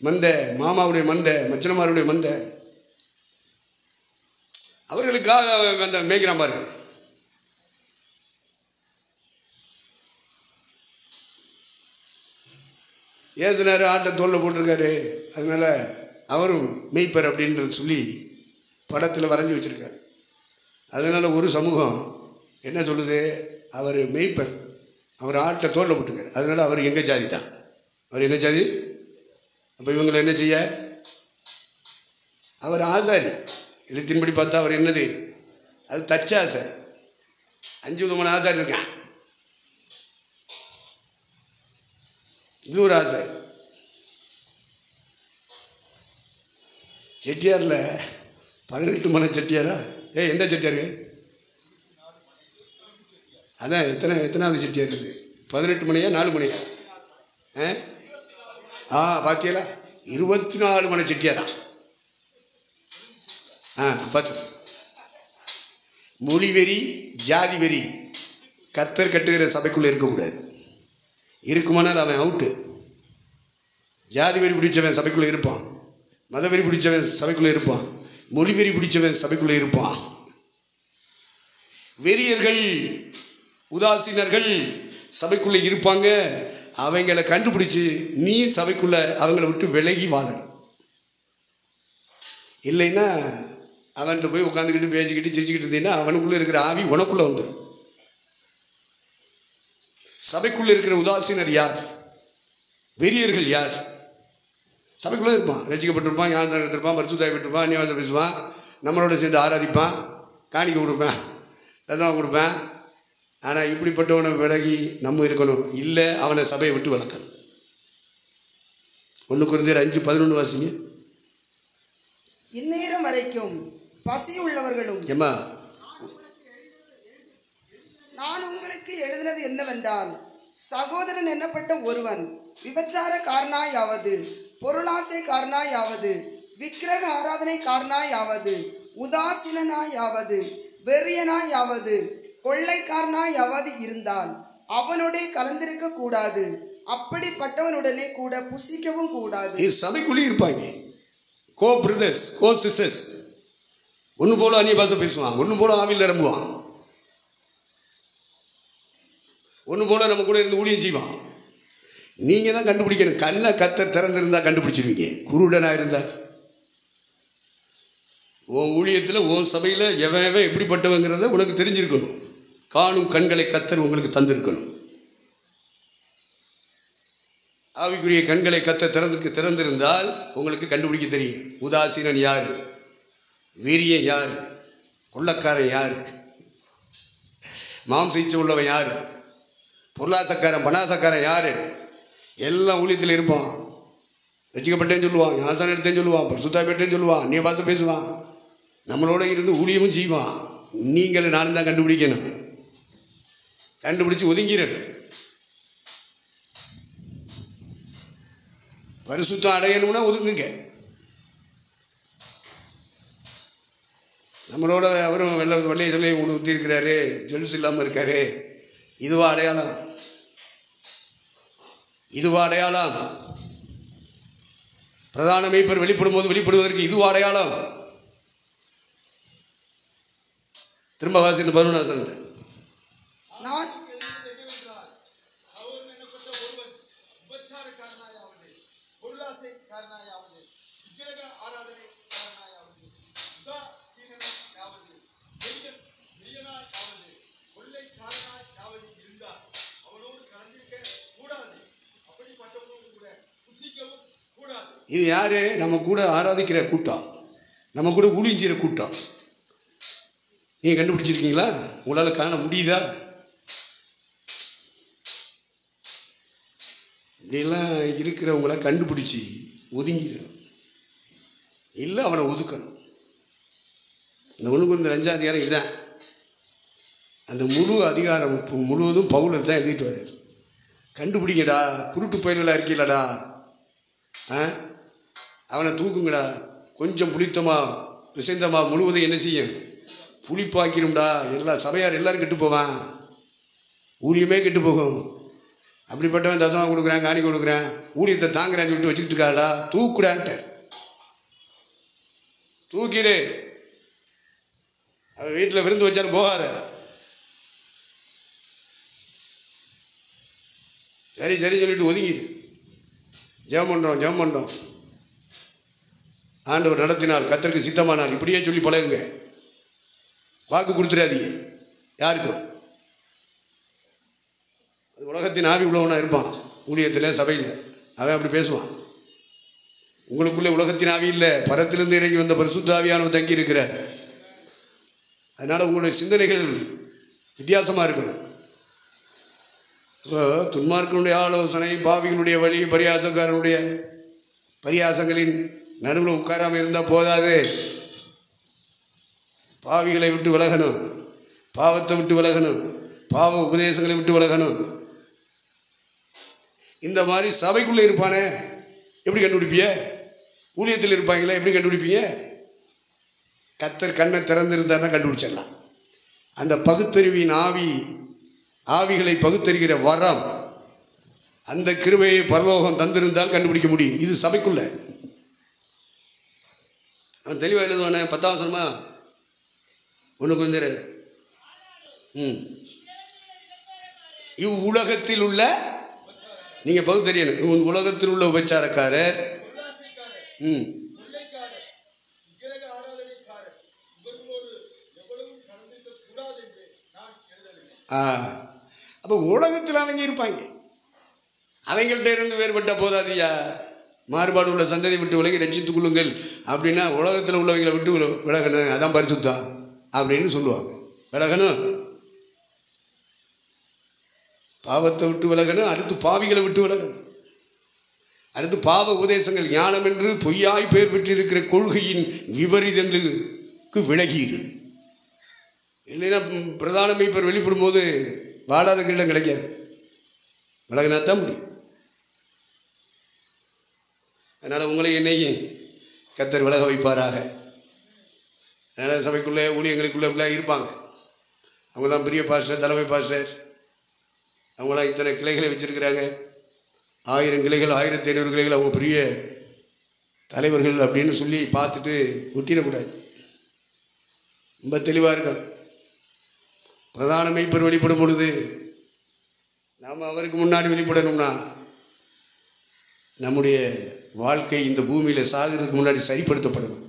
மந்தை, மாமாவுடைய மந்தை, மச்சனமாருடைய மந்தை. அவர்களுக்காக அந்த மேய்க்கிறான் பாரு. ஏசுனாரு, ஆட்டை தோளில் போட்டிருக்காரு, அதனால அவரும் மெய்ப்பர் அப்படின்றது சொல்லி படத்தில் வரைஞ்சி வச்சுருக்காரு. அதனால் ஒரு சமூகம் என்ன சொல்லுது, அவர் மெய்ப்பர், அவர் ஆட்டை தோளில் போட்டிருக்காரு, அதனால் அவர் எங்கள் ஜாதி தான். அவர் என்ன ஜாதி? அப்போ இவங்களை என்ன செய்ய? அவர் ஆசாரி. எழுத்தின்படி பார்த்தா அவர் என்னது? அது தச்ச ஆசாரி. 5 விதமான ஆசாரி இருக்கான். இது ஒரு ஆசாரி. செட்டியாரில் 18 மனை செட்டியாரா? எந்த செட்டியாரு? அதான் எத்தனாவது செட்டியார் இருக்குது? 18 மணியா 4 மணியா? பார்த்தியலா, 24 மனை செட்டியாரா? பார்த்து, மொழி வெறி, ஜாதி வெறி கர்த்தர் கட்டுகிற சபைக்குள்ளே இருக்கக்கூடாது. இருக்குமானால் அவன் அவுட்டு. ஜாதி வெறி பிடிச்சவன் சபைக்குள்ளே இருப்பான், மத வெறி பிடிச்சவன் சபைக்குள்ளே இருப்பான், மொழிவெறி பிடிச்சவன் சபைக்குள்ளே இருப்பான். வெறியர்கள் உதாசீனர்கள் சபைக்குள்ளே இருப்பாங்க. அவங்களை கண்டுபிடிச்சு நீ சபைக்குள்ள அவங்கள விட்டு விலகி வாழணும். இல்லைன்னா அவன்கிட்ட போய் உட்காந்துக்கிட்டு பேசிக்கிட்டு சிரிச்சுக்கிட்டு இருந்தீங்கன்னா அவனுக்குள்ளே இருக்கிற ஆவி உனக்குள்ளே வந்துடும். சபைக்குள்ளே இருக்கிற உதாசீனர் யார்? வெறியர்கள் யார்? சபைக்குள்ளே இருப்பான், ரசிக்கப்பட்டிருப்பான், ஞானஸ்நானம் எடுத்திருப்பான், பரிசுத்தாய் பெற்றிருப்பான், அந்நியவாசம் பேசுவான், நம்மளோட சேர்ந்து ஆராதிப்பான், காணிக்கை கொடுப்பேன், தந்தம் கொடுப்பேன். ஆனால் இப்படிப்பட்டவனை விலகி நம்ம இருக்கணும். இல்லை அவனை சபையை விட்டு வளர்க்கணும். 1 கொரிந்தியர் 5:11 வாசிங்க. இந்நேரம் வரைக்கும் பசி உள்ளவர்களும் ஏம்மா நான் உங்களுக்கு எழுதினது என்னவென்றால், சகோதரன் என்னப்பட்ட ஒருவன் விபச்சாரக்காரனாயாவது, பொருளாசைக்காரனாயாவது, விக்கிரக ஆராதனைக்காரனாயாவது, உதாசீனாயாவது, வெறியனாயாவது, கொள்ளைக்காரனாயாவது இருந்தால் அவனுடைய கலந்திருக்க கூடாது. அப்படிப்பட்டவனுடனே கூட புசிக்கவும் கூடாது. சபைக்குள்ளே இருப்பாங்க கோ பிரதர்ஸ், கோ சிஸ்டர்ஸ். ஒன்று போல அந்நிய பாஷை பேசுவான், ஒன்று போல ஆவியில் நிரம்புவான், ஒன்று போல நம்ம கூட இருந்து ஊழியம் செய்வான். நீங்கள் தான் கண்டுபிடிக்கணும். கண்ணை கத்தர் திறந்திருந்தா கண்டுபிடிச்சிருவீங்க. குருடனாக இருந்தால் உன் ஊழியத்தில் உன் சபையில் எவன் எப்படிப்பட்டவங்கிறத உனக்கு தெரிஞ்சிருக்கணும். காணும் கண்களை கத்தர் உங்களுக்கு தந்திருக்கணும். ஆவிக்குரிய கண்களை திறந்திருந்தால் உங்களுக்கு கண்டுபிடிக்க தெரியும். உதாசீனன் யார், வீரியன் யார், கொள்ளக்காரன் யார், மாம்சீச்சை உள்ளவன் யார், பொருளாசக்காரன் பணாசக்காரன் யார், எல்லாம் ஊழியத்தில் இருப்பான். ரசிக்கப்பட்டேன்னு சொல்லுவான், ஞானஸ்நானம் எடுத்தேன்னு சொல்லுவான், பரிசுத்தாய் பெற்றேன்னு சொல்லுவான், நீ பார்த்து பேசுவான், நம்மளோட இருந்து ஊழியமும் செய்வான். நீங்கள் நானும் தான் கண்டுபிடிக்கணும். கண்டுபிடிச்சி ஒதுங்கிறேன். பரிசுத்தம் அடையணும்னா ஒதுங்குங்க. நம்மளோட அவரும் வெள்ளை சொல்லையும் ஊற்றி இருக்கிறாரு, ஜொலுசு இல்லாமல் இருக்காரு. இதுவா அடையாளம்? இதுவா அடையாளம்? பிரதான மேய்ப்பர் வெளிப்படும் போது வெளிப்படுவதற்கு இதுவா அடையாளம்? திரும்ப வாசி 11 வசனத்தை. இது யாரு? நம்ம கூட ஆராதிக்கிற கூட்டம், நம்ம கூட ஊழியஞ்சிற கூட்டம். நீங்கள் கண்டுபிடிச்சிருக்கீங்களா? உங்களால் காண முடியுதா? இப்படியெல்லாம் இருக்கிறவங்கள கண்டுபிடிச்சி ஒதுங்கிடணும். இல்லை அவனை ஒதுக்கணும். இந்த 1 கொரிந்தியர் 5ஆம் அதிகாரம் இதுதான். அந்த முழு அதிகாரம் முழுவதும் பவுல் தான் எழுதிட்டு வர்றார். கண்டுபிடிங்கடா, குருட்டு பயிர்களாக இருக்கீங்களடா, அவனை தூக்குங்கடா. கொஞ்சம் புளித்தமா பிசைந்தமா முழுவதும் என்ன செய்யும்? புளிப்பாக்கிடும்டா. எல்லா சபையார் எல்லாரும் கெட்டு போவான், ஊழியமே கெட்டு போகும். அப்படிப்பட்டவன் தசமா கொடுக்குறான், காணி கொடுக்குறான், ஊழியத்தை தாங்குறான்னு சொல்லிட்டு வச்சுக்கிட்டு இருக்காடா. தூக்குடான்ட்டு தூக்கிடு. அவன் வீட்டில் விருந்து வச்சாலும் போகாத. சரி சரி சொல்லிட்டு ஒதுங்கிடு. ஜெபம் பண்ணுறோம், ஆண்டவர் நடத்தினால், கர்த்தருக்கு சித்தமானால், இப்படியே சொல்லி பழகுங்க. வாக்கு கொடுத்துடாதீங்க யாருக்கும். அது உலகத்தின் ஆவி உள்ளவனாக இருப்பான் ஊழியத்தில், சபையில். அவன் அப்படி பேசுவான். உங்களுக்குள்ளே உலகத்தின் ஆவி இல்லை, பரத்திலிருந்து இறங்கி வந்த பரிசுத்த ஆவியானவர் தங்கி இருக்கிறார். அதனால் உங்களுடைய சிந்தனைகள் வித்தியாசமாக இருக்கணும். இப்போ துன்மார்க்கனுடைய ஆலோசனை, பாவிகளுடைய வழி, பரியாசக்காரனுடைய பரியாசங்களின் நடுவில் உட்காராமல் இருந்தால் போதாது. பாவிகளை விட்டு விலகணும், பாவத்தை விட்டு விலகணும், பாவ உபதேசங்களை விட்டு விலகணும். இந்த மாதிரி சபைக்குள்ளே இருப்பானே எப்படி கண்டுபிடிப்பிய? ஊழியத்தில் இருப்பாங்களே எப்படி கண்டுபிடிப்பீங்க? கர்த்தர் கண்ணை திறந்திருந்தாருன்னா கண்டுபிடிச்சிடலாம். அந்த பகுத்தறிவின் ஆவிகளை பகுத்தறிகிற வரம், அந்த கிருபையை பரலோகம் தந்திருந்தால் கண்டுபிடிக்க முடியும். இது சபைக்குள்ள. அவன் தெளிவாக எழுதுவானே 10ஆம் வசனமா ஒன்று கொஞ்சம் இவ்வுலகத்தில் உள்ள நீங்கள் பகுதி தெரியணும். உலகத்தில் உள்ள உபச்சாரக்காரர், அப்போ உலகத்தில் அவங்க இருப்பாங்க. அவங்கள்ட்ட இருந்து வேறுபட்ட போதாதியா, மாறுபாடு உள்ள சந்ததி விட்டு விலகி ரட்சித்துக் கொள்ளுங்கள் அப்படின்னா உலகத்தில் உள்ளவங்களை விட்டு விலகணும், அதான் பரிசுத்தம் அப்படின்னு சொல்லுவாங்க. விலகணும், பாவத்தை விட்டு விலகணும், அடுத்து பாவிகளை விட்டு விலகணும், அடுத்து பாவ உபதேசங்கள் ஞானம் என்று பொய்யாய் பெயர் பெற்றிருக்கிற கொள்கையின் விபரீதங்களுக்கு விலகிடு. இல்லைன்னா பிரதான மீட்பர் வெளிப்படும் போது வாடாத கிரீடம் கிடைக்காது, விலகினாத்தான் முடியும். அதனால் உங்களை என்னையும் கர்த்தர் விலக வைப்பாராக. அதனால் சபைக்குள்ளே ஊழியங்களுக்குள்ளே இருப்பாங்க, அவங்களாம் பெரிய பாஸ்டர், தலைமை பாஸ்டர், அவங்களாம் இத்தனை கிளைகளை வச்சுருக்கிறாங்க, 1000 கிளைகள், 1500 கிளைகள், அவங்க பெரிய தலைவர்கள் அப்படின்னு சொல்லி பார்த்துட்டு ஒட்டிடக்கூடாது. ரொம்ப தெளிவாக இருக்கணும். பிரதான மெய்ப்பர் வெளிப்படும் பொழுது நாம் அவருக்கு முன்னாடி வெளிப்படணும்னா நம்முடைய வாழ்க்கை இந்த பூமியில் சாகிறதுக்கு முன்னாடி சரிப்படுத்தப்படணும்,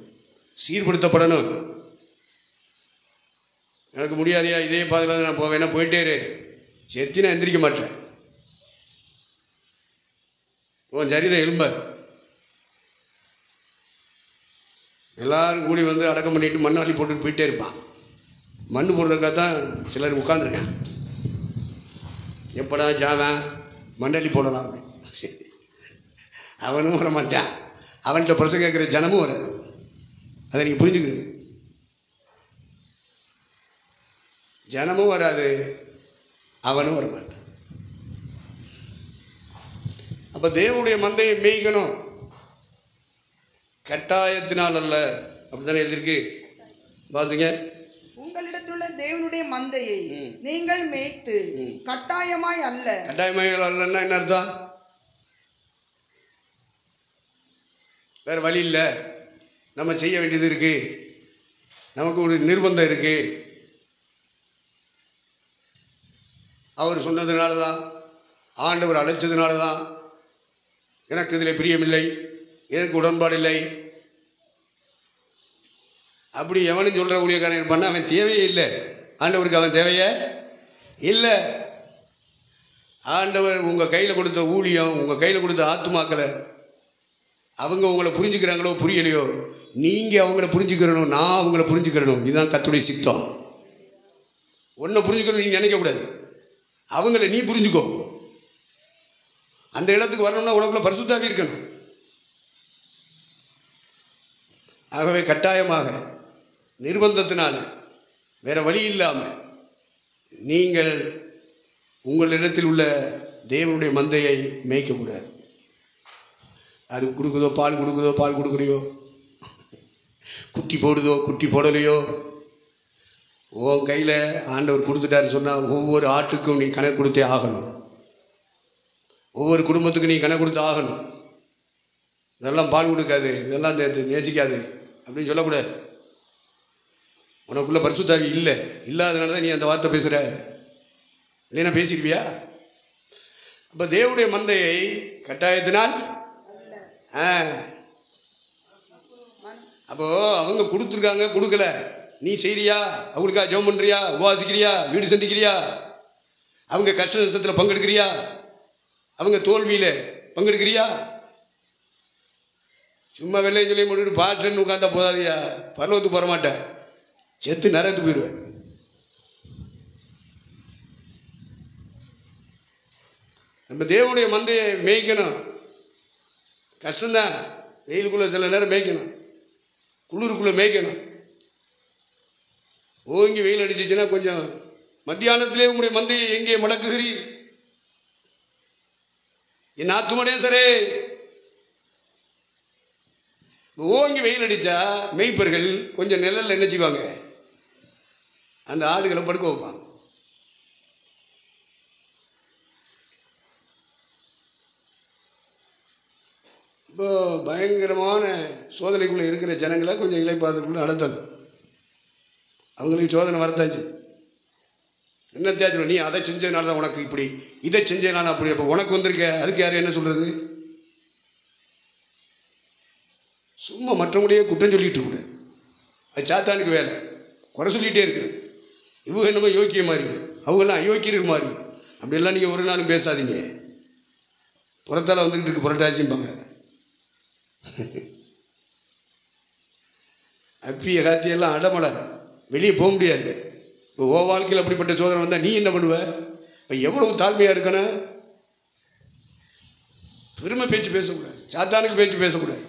சீர்படுத்தப்படணும். எனக்கு முடியாதையா, இதே பாதையில் நான் போவேன்னா போயிட்டே இரு, செத்தினா எந்திரிக்க மாட்டேன், உன் சரீரம் எலும்ப. எல்லாரும் கூடி வந்து அடக்கம் பண்ணிட்டு மண்ணாளி போட்டுட்டு போயிட்டே இருப்பான். மண் போடுறதுக்காக தான் சிலர் உட்காந்துருக்கேன், எப்படா ஜாவன் மண்ணாளி போடலாம் அப்படின்னு. அவனும் வர மாட்டான், அவன்கிட்ட பிரசங்க கேட்குற ஜனமும் வராது. அதை நீங்கள் புரிஞ்சுக்கிறீங்க. ஜனமும் வராது, அவனும் வரமாட்டான். அப்போ தேவனுடைய மந்தையை மேய்க்கணும், கட்டாயத்தினால் அல்ல. அப்படித்தானே எழுதியிருக்கு, வாசிங்க. உங்களிடத்துள்ள தேவனுடைய மந்தையை நீங்கள் மேய்த்து கட்டாயமாய் அல்ல. கட்டாயமாய் அல்லன்னா என்ன அர்த்தம்? வேற வழி இல்லை, நம்ம செய்ய வேண்டியது இருக்கு, நமக்கு ஒரு நிர்பந்தம் இருக்கு. அவர் சொன்னதுனால தான், ஆண்டவர் அழைச்சதுனால தான், எனக்கு இதில் பிரியமில்லை, எனக்கு உடன்பாடு இல்லை, அப்படி எவனும் சொல்கிற ஊழியக்காரன் இருப்பான்னா அவன் தேவையே இல்லை. ஆண்டவருக்கு அவன் தேவையே இல்லை. ஆண்டவர் உங்கள் கையில் கொடுத்த ஊழியம், உங்கள் கையில் கொடுத்த ஆத்துமாக்களை அவங்க உங்களை புரிஞ்சுக்கிறாங்களோ புரியலையோ, நீங்கள் அவங்கள புரிஞ்சுக்கிறணும், நான் அவங்கள புரிஞ்சுக்கிறணும். இதுதான் கர்த்தருடைய சித்தம். ஒன்றை புரிஞ்சுக்கணும் நீ நினைக்கக்கூடாது, அவங்கள நீ புரிஞ்சுக்கோ. அந்த இடத்துக்கு வரணும்னா உனக்குள்ள பரிசுத்தாவி இருக்கணும். ஆகவே கட்டாயமாக நிர்பந்தத்தினால வேற வழி இல்லாமல் நீங்கள் உங்களிடத்தில் உள்ள தேவனுடைய மந்தையை மேய்க்கக்கூடாது. அது கொடுக்குதோ பால் கொடுக்குதோ பால் கொடுக்குறையோ, குட்டி போடுதோ குட்டி போடலையோ, உன் கையில் ஆண்டவர் கொடுத்துட்டாருன்னு சொன்னால் ஒவ்வொரு ஆட்டுக்கும் நீ கணக்கு கொடுத்தே ஆகணும், ஒவ்வொரு குடும்பத்துக்கும் நீ கணக்கு கொடுத்து ஆகணும். இதெல்லாம் பால் கொடுக்காது, இதெல்லாம் நேசிக்காது அப்படின்னு சொல்லக்கூடாது. உனக்குள்ள பரிசுத்தாவி இல்லை, இல்லாதனால தான் நீ அந்த வார்த்தை பேசுகிற, இல்லைன்னா பேசிடுவியா? அப்போ தேவனுடைய மந்தையை கட்டாயத்தினால் அப்போ அவங்க கொடுத்துருக்காங்க, கொடுக்கல, நீ செய்கிறியா? அவங்களுக்கா ஜெபம் பண்ணுறியா? உபவாசிக்கிறியா? வீடு சந்திக்கிறியா? அவங்க கஷ்ட நஷ்டத்தில் பங்கெடுக்கிறியா? அவங்க தோல்வியில் பங்கெடுக்கிறியா? சும்மா வெள்ளையும் சொல்லி முடிட்டு பாட்டுன்னு உட்காந்தா போதாதியா, பரலோகத்துக்கு போக மாட்டேன், செத்து நரகத்துக்கு போயிடுவேன். நம்ம தேவனுடைய மந்தையை மேய்க்கணும். கஷ்டம்தான், வெயிலுக்குள்ளே சில நேரம் மேய்க்கணும், குளிருக்குள்ளே மேய்க்கணும். ஓங்கி வெயில் அடிச்சிச்சுன்னா கொஞ்சம் மத்தியானத்திலே உங்களுடைய மந்தையை எங்கே முடக்குகிறீர்? என் ஆத்துமனே சரே. ஓங்கி வெயில் அடித்தா மேய்ப்பர்கள் கொஞ்சம் நிழல்ல என்ன செய்வாங்க, அந்த ஆடுகளை படுக்க வைப்பாங்க. இப்போ பயங்கரமான சோதனைக்குள்ளே இருக்கிற ஜனங்களை கொஞ்சம் இலைப்பாதத்துக்குள்ளே நடத்தணும். அவங்களுக்கு சோதனை வரத்தாச்சு. என்ன தேவை, நீ அதை செஞ்சதுனால தான் உனக்கு இப்படி, இதை செஞ்சதுனால அப்படி, அப்போ உனக்கு வந்திருக்க, அதுக்கு யார் என்ன சொல்கிறது? சும்மா மற்றவங்களையே குற்றம் சொல்லிட்டு கூடாது. அது சாத்தானுக்கு வேலை. குறை சொல்லிகிட்டே இருக்குது. இவங்க என்னமோ யோக்கிய மாதிரி, அவங்கெல்லாம் அயோக்கியர்கள் மாதிரி. அப்படிலாம் நீங்கள் ஒரு நாளும் பேசாதீங்க. புறத்தால் வந்துக்கிட்டு இருக்கு புரட்டாச்சிம்பாங்க. அப்பிய காத்தியெல்லாம் அடமலை, வெளியே போக முடியாது. இப்போ ஓ வாழ்க்கையில் அப்படிப்பட்ட சோதனை வந்தால் நீ என்ன பண்ணுவ? இப்போ எவ்வளவு தாழ்மையாக இருக்கணும். பெருமை பேச்சு பேசக்கூடாது, சாத்தானுக்கு பேச்சு பேசக்கூடாது.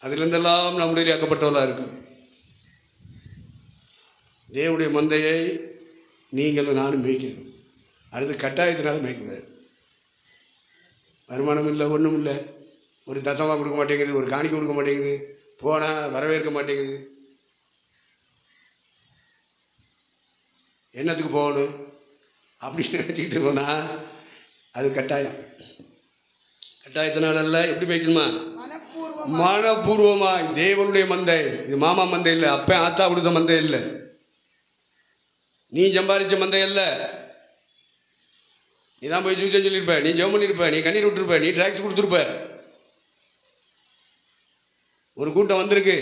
அதிலிருந்தெல்லாம் நம்முடைய ஆக்கப்பட்டவர்களாக இருக்கணும். தேவனுடைய மந்தையை நீங்களும் நானும் மேய்க்கணும். அடுத்து கட்டாயத்தினாலும் மேய்க்கக்கூடாது. வருமானம் இல்லை, ஒன்றும் இல்லை, ஒரு தசமாக கொடுக்க மாட்டேங்குது, ஒரு காணிக்கை கொடுக்க மாட்டேங்குது, போனால் வரவேற்க மாட்டேங்குது, என்னத்துக்கு போகணும் அப்படின்னு நினச்சிக்கிட்டு போனால் அது கட்டாயம். கட்டாயத்தினால இல்லை. எப்படி மேய்க்கணுமா? மனப்பூர்வமாய். தேவனுடைய மந்தை இது. மாமா மந்தை இல்லை, அப்போ ஆத்தா கொடுத்த மந்தை இல்லை, நீ சம்பாதிச்ச மந்தை இல்லை. நீ தான் போய் ஜூச்சம் சொல்லியிருப்ப, நீ ஜெபம் பண்ணியிருப்ப, நீ கண்ணீர் விட்டுருப்ப, நீ டாக்ஸ் கொடுத்துருப்ப. ஒரு கூட்டம் வந்திருக்கு,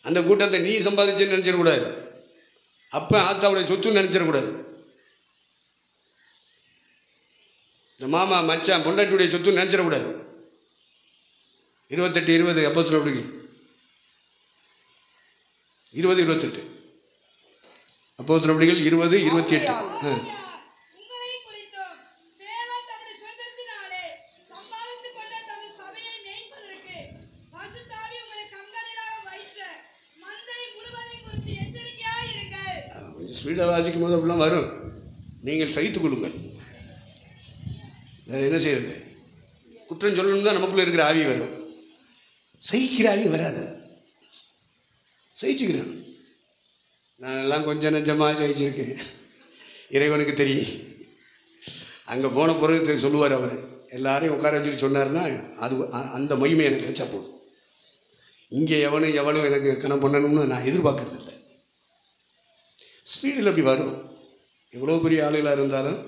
அந்த கூட்டத்தை நீ சம்பாதிச்சுன்னு நினச்சிடக்கூடாது, அப்போ ஆத்தாவுடைய சொத்துன்னு நினச்சிடக்கூடாது. இந்த மாமா மச்சான் பொண்டாட்டியுடைய சொத்துன்னு நினச்சிடக்கூடாது. 28:20 அப்போஸ்தலர் 20:28 அப்போஸ்தலர் 20:28. கொஞ்சம் ஸ்பீடாக வாசிக்கும் போது அப்படிலாம் வரும். நீங்கள் சகித்துக் கொள்ளுங்கள். வேறு என்ன செய்யறது? குற்றம் சொல்லணும் தான் நமக்குள்ளே இருக்கிற ஆவி வரும். சகிக்கிற ஆவி வராது. சகிச்சுக்கிறேன். நான் எல்லாம் கொஞ்சம் நெஞ்சமாக சகிச்சிருக்கேன். இறைவனுக்கு தெரியும். அங்கே போன பிறகு சொல்லுவார் அவர். எல்லாரையும் உட்கார வச்சுட்டு சொன்னார்னா அது அந்த மகிமை எனக்கு கிடைச்சா போதும். இங்கே எவனும் எனக்கு கணம் பண்ணணும்னு நான் எதிர்பார்க்கறது இல்லை. ஸ்பீடில் அப்படி வரும். எவ்வளோ பெரிய ஆளுகளாக இருந்தாலும்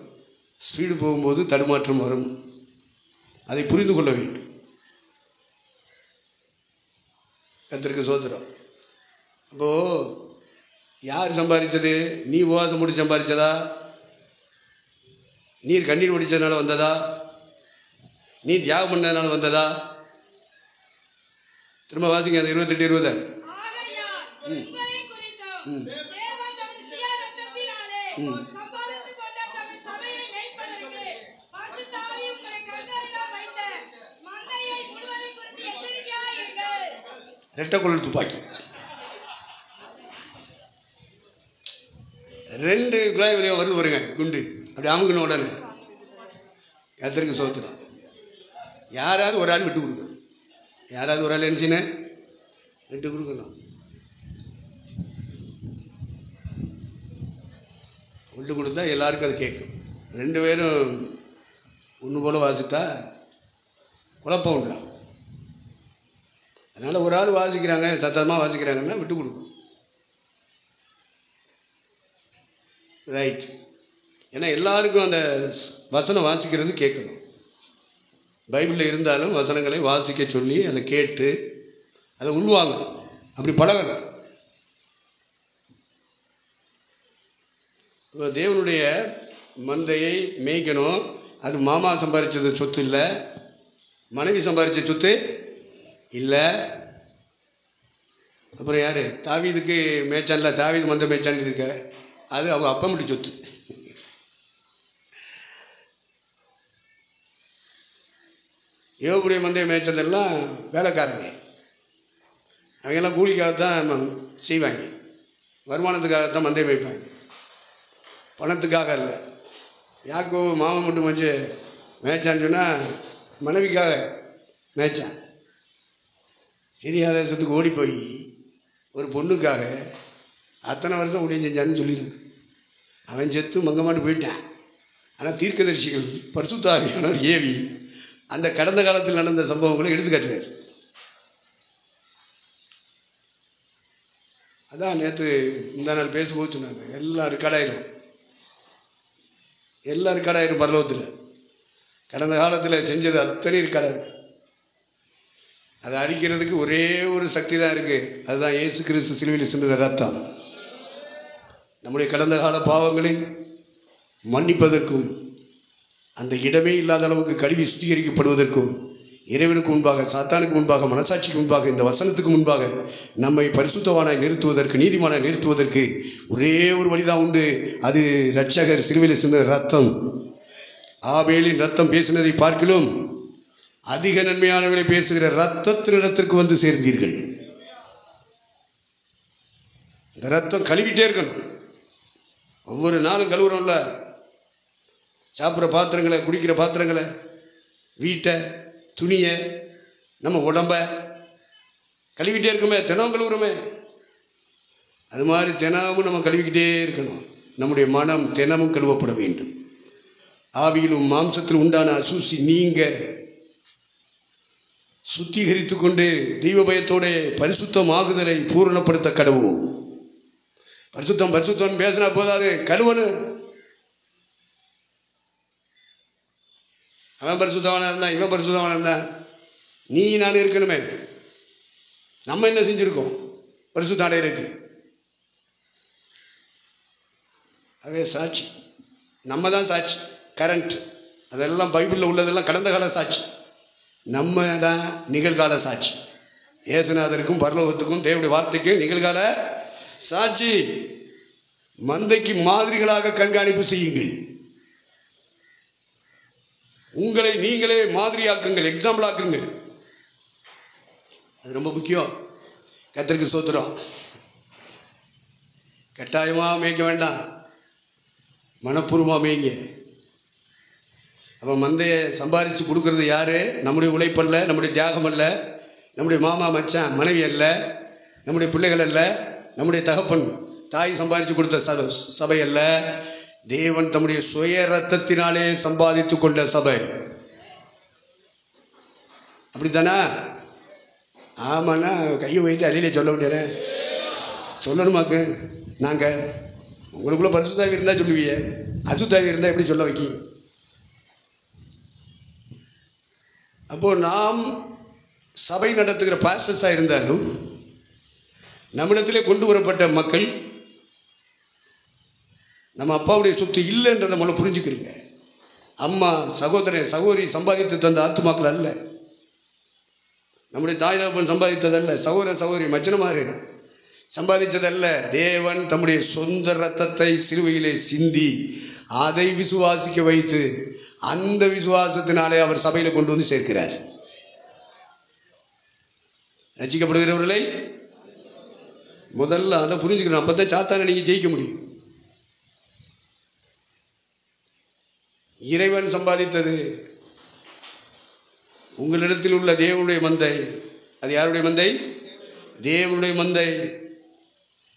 ஸ்பீடு போகும்போது தடுமாற்றம் வரும். அதை புரிந்து கொள்ள வேண்டும். கர்த்தருக்கு ஸ்தோத்திரம். அப்போது யார் சம்பாதிச்சது? நீ உபவாசம் முடிச்சு சம்பாதிச்சதா? நீர் கண்ணீர் ஒடிச்சதுனால வந்ததா? நீ தியாகம் பண்ணதுனால வந்ததா? திரும்ப வாசிங்க அந்த 28:20. ரெட்டக்குழல் துப்பாக்கி 2 குழாய் வழியாக வருது பாருங்க, குண்டு அப்படி அமுக்கணும் உடனே. கர்த்தருக்கு ஸ்தோத்திரம். யாராவது ஒரு ஆள் விட்டு கொடுக்கணும். யாராவது ஒரு ஆள் நினச்சின்னு விட்டு கொடுக்கணும். விட்டு கொடுத்தா எல்லாருக்கும் அது கேட்கும். 2 பேரும் ஒன்று போல் வாசித்தா குழப்பம் உண்டாகும். அதனால் ஒரு ஆள் வாசிக்கிறாங்க, சத்தமாக வாசிக்கிறாங்கன்னா விட்டு கொடுக்கணும். ரைட். ஏன்னா எல்லாருக்கும் அந்த வசனம் வாசிக்கிறது கேட்கணும். பைபிளில் இருந்தாலும் வசனங்களை வாசிக்க சொல்லி அதை கேட்டு அதை உள்வாங்கணும். அப்படி பழகணும். இப்போ தேவனுடைய மந்தையை மேய்க்கணும். அது மாமா சம்பாதிச்சது சொத்து இல்லை, மனைவி சம்பாதிச்ச சொத்து இல்லை. அப்புறம் யார்? தாவீதுக்கு மேய்ச்சான்ல, தாவீது மந்தை மேய்ச்சான் இருக்க, அது அவங்க அப்பா முடி சொத்து. யோபுடைய மந்தையை மேய்ச்சதெல்லாம் வேலைக்காரங்க. அவங்கெல்லாம் கூலிக்காகத்தான் செய்வாங்க, வருமானத்துக்காகத்தான் மந்தையை மேய்ப்பாங்க, பணத்துக்காக இல்லை. யாக்கோபு மாமன் மட்டும் வச்சு மேய்ச்சான்னு சொன்னால் மனைவிக்காக மேய்ச்சான். சிரியா தேசத்துக்கு ஓடி போய் ஒரு பொண்ணுக்காக அத்தனை வருஷம் ஊழியம் செஞ்சான்னு சொல்லியிருக்கு. அவன் செத்து மங்கமாட்டு போயிட்டான். ஆனால் தீர்க்கதரிசிகள் பரிசுத்த ஆவியானவர் ஏவி அந்த கடந்த காலத்தில் நடந்த சம்பவங்களை எடுத்துக்காட்டுவார். அதான் நேற்று இந்த நாள் பேசும்போது சொன்னாங்க, எல்லாம் ரெக்கார்டாயிரும், எல்லாம் ரெக்கார்டாயிரும். பரலோகத்தில் கடந்த காலத்தில் செஞ்சது அத்தனை ரெக்கார்டாக இருக்கு. அதை அழிக்கிறதுக்கு ஒரே ஒரு சக்தி தான் இருக்குது, அதுதான் இயேசு கிறிஸ்து சிலுவையில் சிந்தின ரத்தம். நம்முடைய கடந்த கால பாவங்களை மன்னிப்பதற்கும் அந்த இடமே இல்லாத அளவுக்கு கழுவி சுத்திகரிக்கப்படுவதற்கும் இறைவனுக்கு முன்பாக, சாத்தானுக்கு முன்பாக, மனசாட்சிக்கு முன்பாக, இந்த வசனத்துக்கு முன்பாக நம்மை பரிசுத்தவானாய் நிறுத்துவதற்கு, நீதிமானாய் நிறுத்துவதற்கு ஒரே ஒரு வழிதான் உண்டு. அது இரட்சகர் சிலுவையில் சிந்தின ரத்தம். ஆபேலின் ரத்தம் பேசினதை பார்க்கிலும் அதிக நன்மையானவர்களை பேசுகிற ரத்தத்தினிடத்திற்கு வந்து சேர்ந்தீர்கள். இந்த ரத்தம் கழுவிட்டே இருக்கணும். ஒவ்வொரு நாளும் கழுவுறோம்ல, சாப்பிட்ற பாத்திரங்களை, குடிக்கிற பாத்திரங்களை, வீட்டை, துணியை, நம்ம உடம்ப கழுவிட்டே இருக்குமே, தினம் கழுவுறோமே. அது மாதிரி தினமும் நம்ம கழுவிக்கிட்டே இருக்கணும். நம்முடைய மனம் தினமும் கழுவப்பட வேண்டும். ஆவியிலும் மாம்சத்தில் உண்டான அசூசி நீங்க சுத்திகரித்து கொண்டு தெய்வ பயத்தோட பரிசுத்தமாகுதலை பூரணப்படுத்த கடவுள். பரிசுத்தம் பரிசுத்தம் பேசினா போதாது, கழுவனு. அவன் பரிசுத்தவனா இருந்தான், இவன் பரிசுத்தவனா இருந்தான், நீ நான் இருக்கணுமே. நம்ம என்ன செஞ்சுருக்கோம் பரிசுத்த அடையிறதுக்கு? அதே சாட்சி, நம்ம தான் சாட்சி. கரண்ட் அதெல்லாம் பைபிளில் உள்ளதெல்லாம் கடந்த கால சாட்சி, நம்ம தான் நிகழ்கால சாட்சி. இயேசுநாதருக்கும் பரலோகத்துக்கும் தேவனுடைய வார்த்தைக்கும் நிகழ்கால சாட்சி. மந்தைக்கு மாதிரிகளாக கண்காணிப்பு செய்யுங்கள். உங்களை நீங்களே மாதிரியாக்குங்கள், எக்ஸாம்பிள் ஆக்குங்கள். அது ரொம்ப முக்கியம். கர்த்தருக்கு ஸ்தோத்திரம். கட்டாயமாக மேய்க்க வேண்டாம், மனப்பூர்வமாக மேய்ங்க. அப்போ மந்தையை சம்பாதிச்சு கொடுக்கறது யார்? நம்முடைய உழைப்பல்ல, நம்முடைய தியாகம் அல்ல, நம்முடைய மாமா மச்சான் மனைவி அல்ல, நம்முடைய பிள்ளைகள் அல்ல, நம்முடைய தகப்பன் தாய் சம்பாதிச்சு கொடுத்த சபை அல்ல. தேவன் தம்முடைய சுய ரத்தத்தினாலே சம்பாதித்து கொண்ட சபை. அப்படித்தானா? ஆமாண்ணா, கையை வைத்து அழியிலே சொல்ல முடியல, சொல்லணுமாக்கு. நாங்கள் உங்களுக்குள்ள பரிசுத்தாவி இருந்தால் சொல்லுவீங்க, அசுத்தாவி இருந்தால் எப்படி சொல்ல வைக்கி? அப்போது நாம் சபை நடத்துகிற பாஸ்டர்ஸாக இருந்தாலும் நம்மிடத்திலே கொண்டு வரப்பட்ட மக்கள் நம்ம அப்பாவுடைய சொத்து இல்லைன்றதை முதல்ல புரிஞ்சுக்கிறீங்க. அம்மா, சகோதரன், சகோதரி சம்பாதித்து தந்த ஆத்துமாக்கள் அல்ல, நம்முடைய தாய் தகப்பன் சம்பாதித்ததல்ல, சகோதர சகோதரி மச்சனமாறு சம்பாதித்ததல்ல. தேவன் தம்முடைய சொந்த இரத்தத்தை சிலுவையிலே சிந்தி அதை விசுவாசிக்க வைத்து அந்த விசுவாசத்தினாலே அவர் சபையில் கொண்டு வந்து சேர்க்கிறார். ரட்சிக்கப்படுகிறவர்களை முதல்ல அதை புரிஞ்சுக்கணும். அப்போ தான் சாத்தானை நீங்கள் ஜெயிக்க முடியும். இறைவன் சம்பாதித்தது உங்களிடத்தில் உள்ள தேவனுடைய மந்தை. அது யாருடைய மந்தை? தேவனுடைய மந்தை.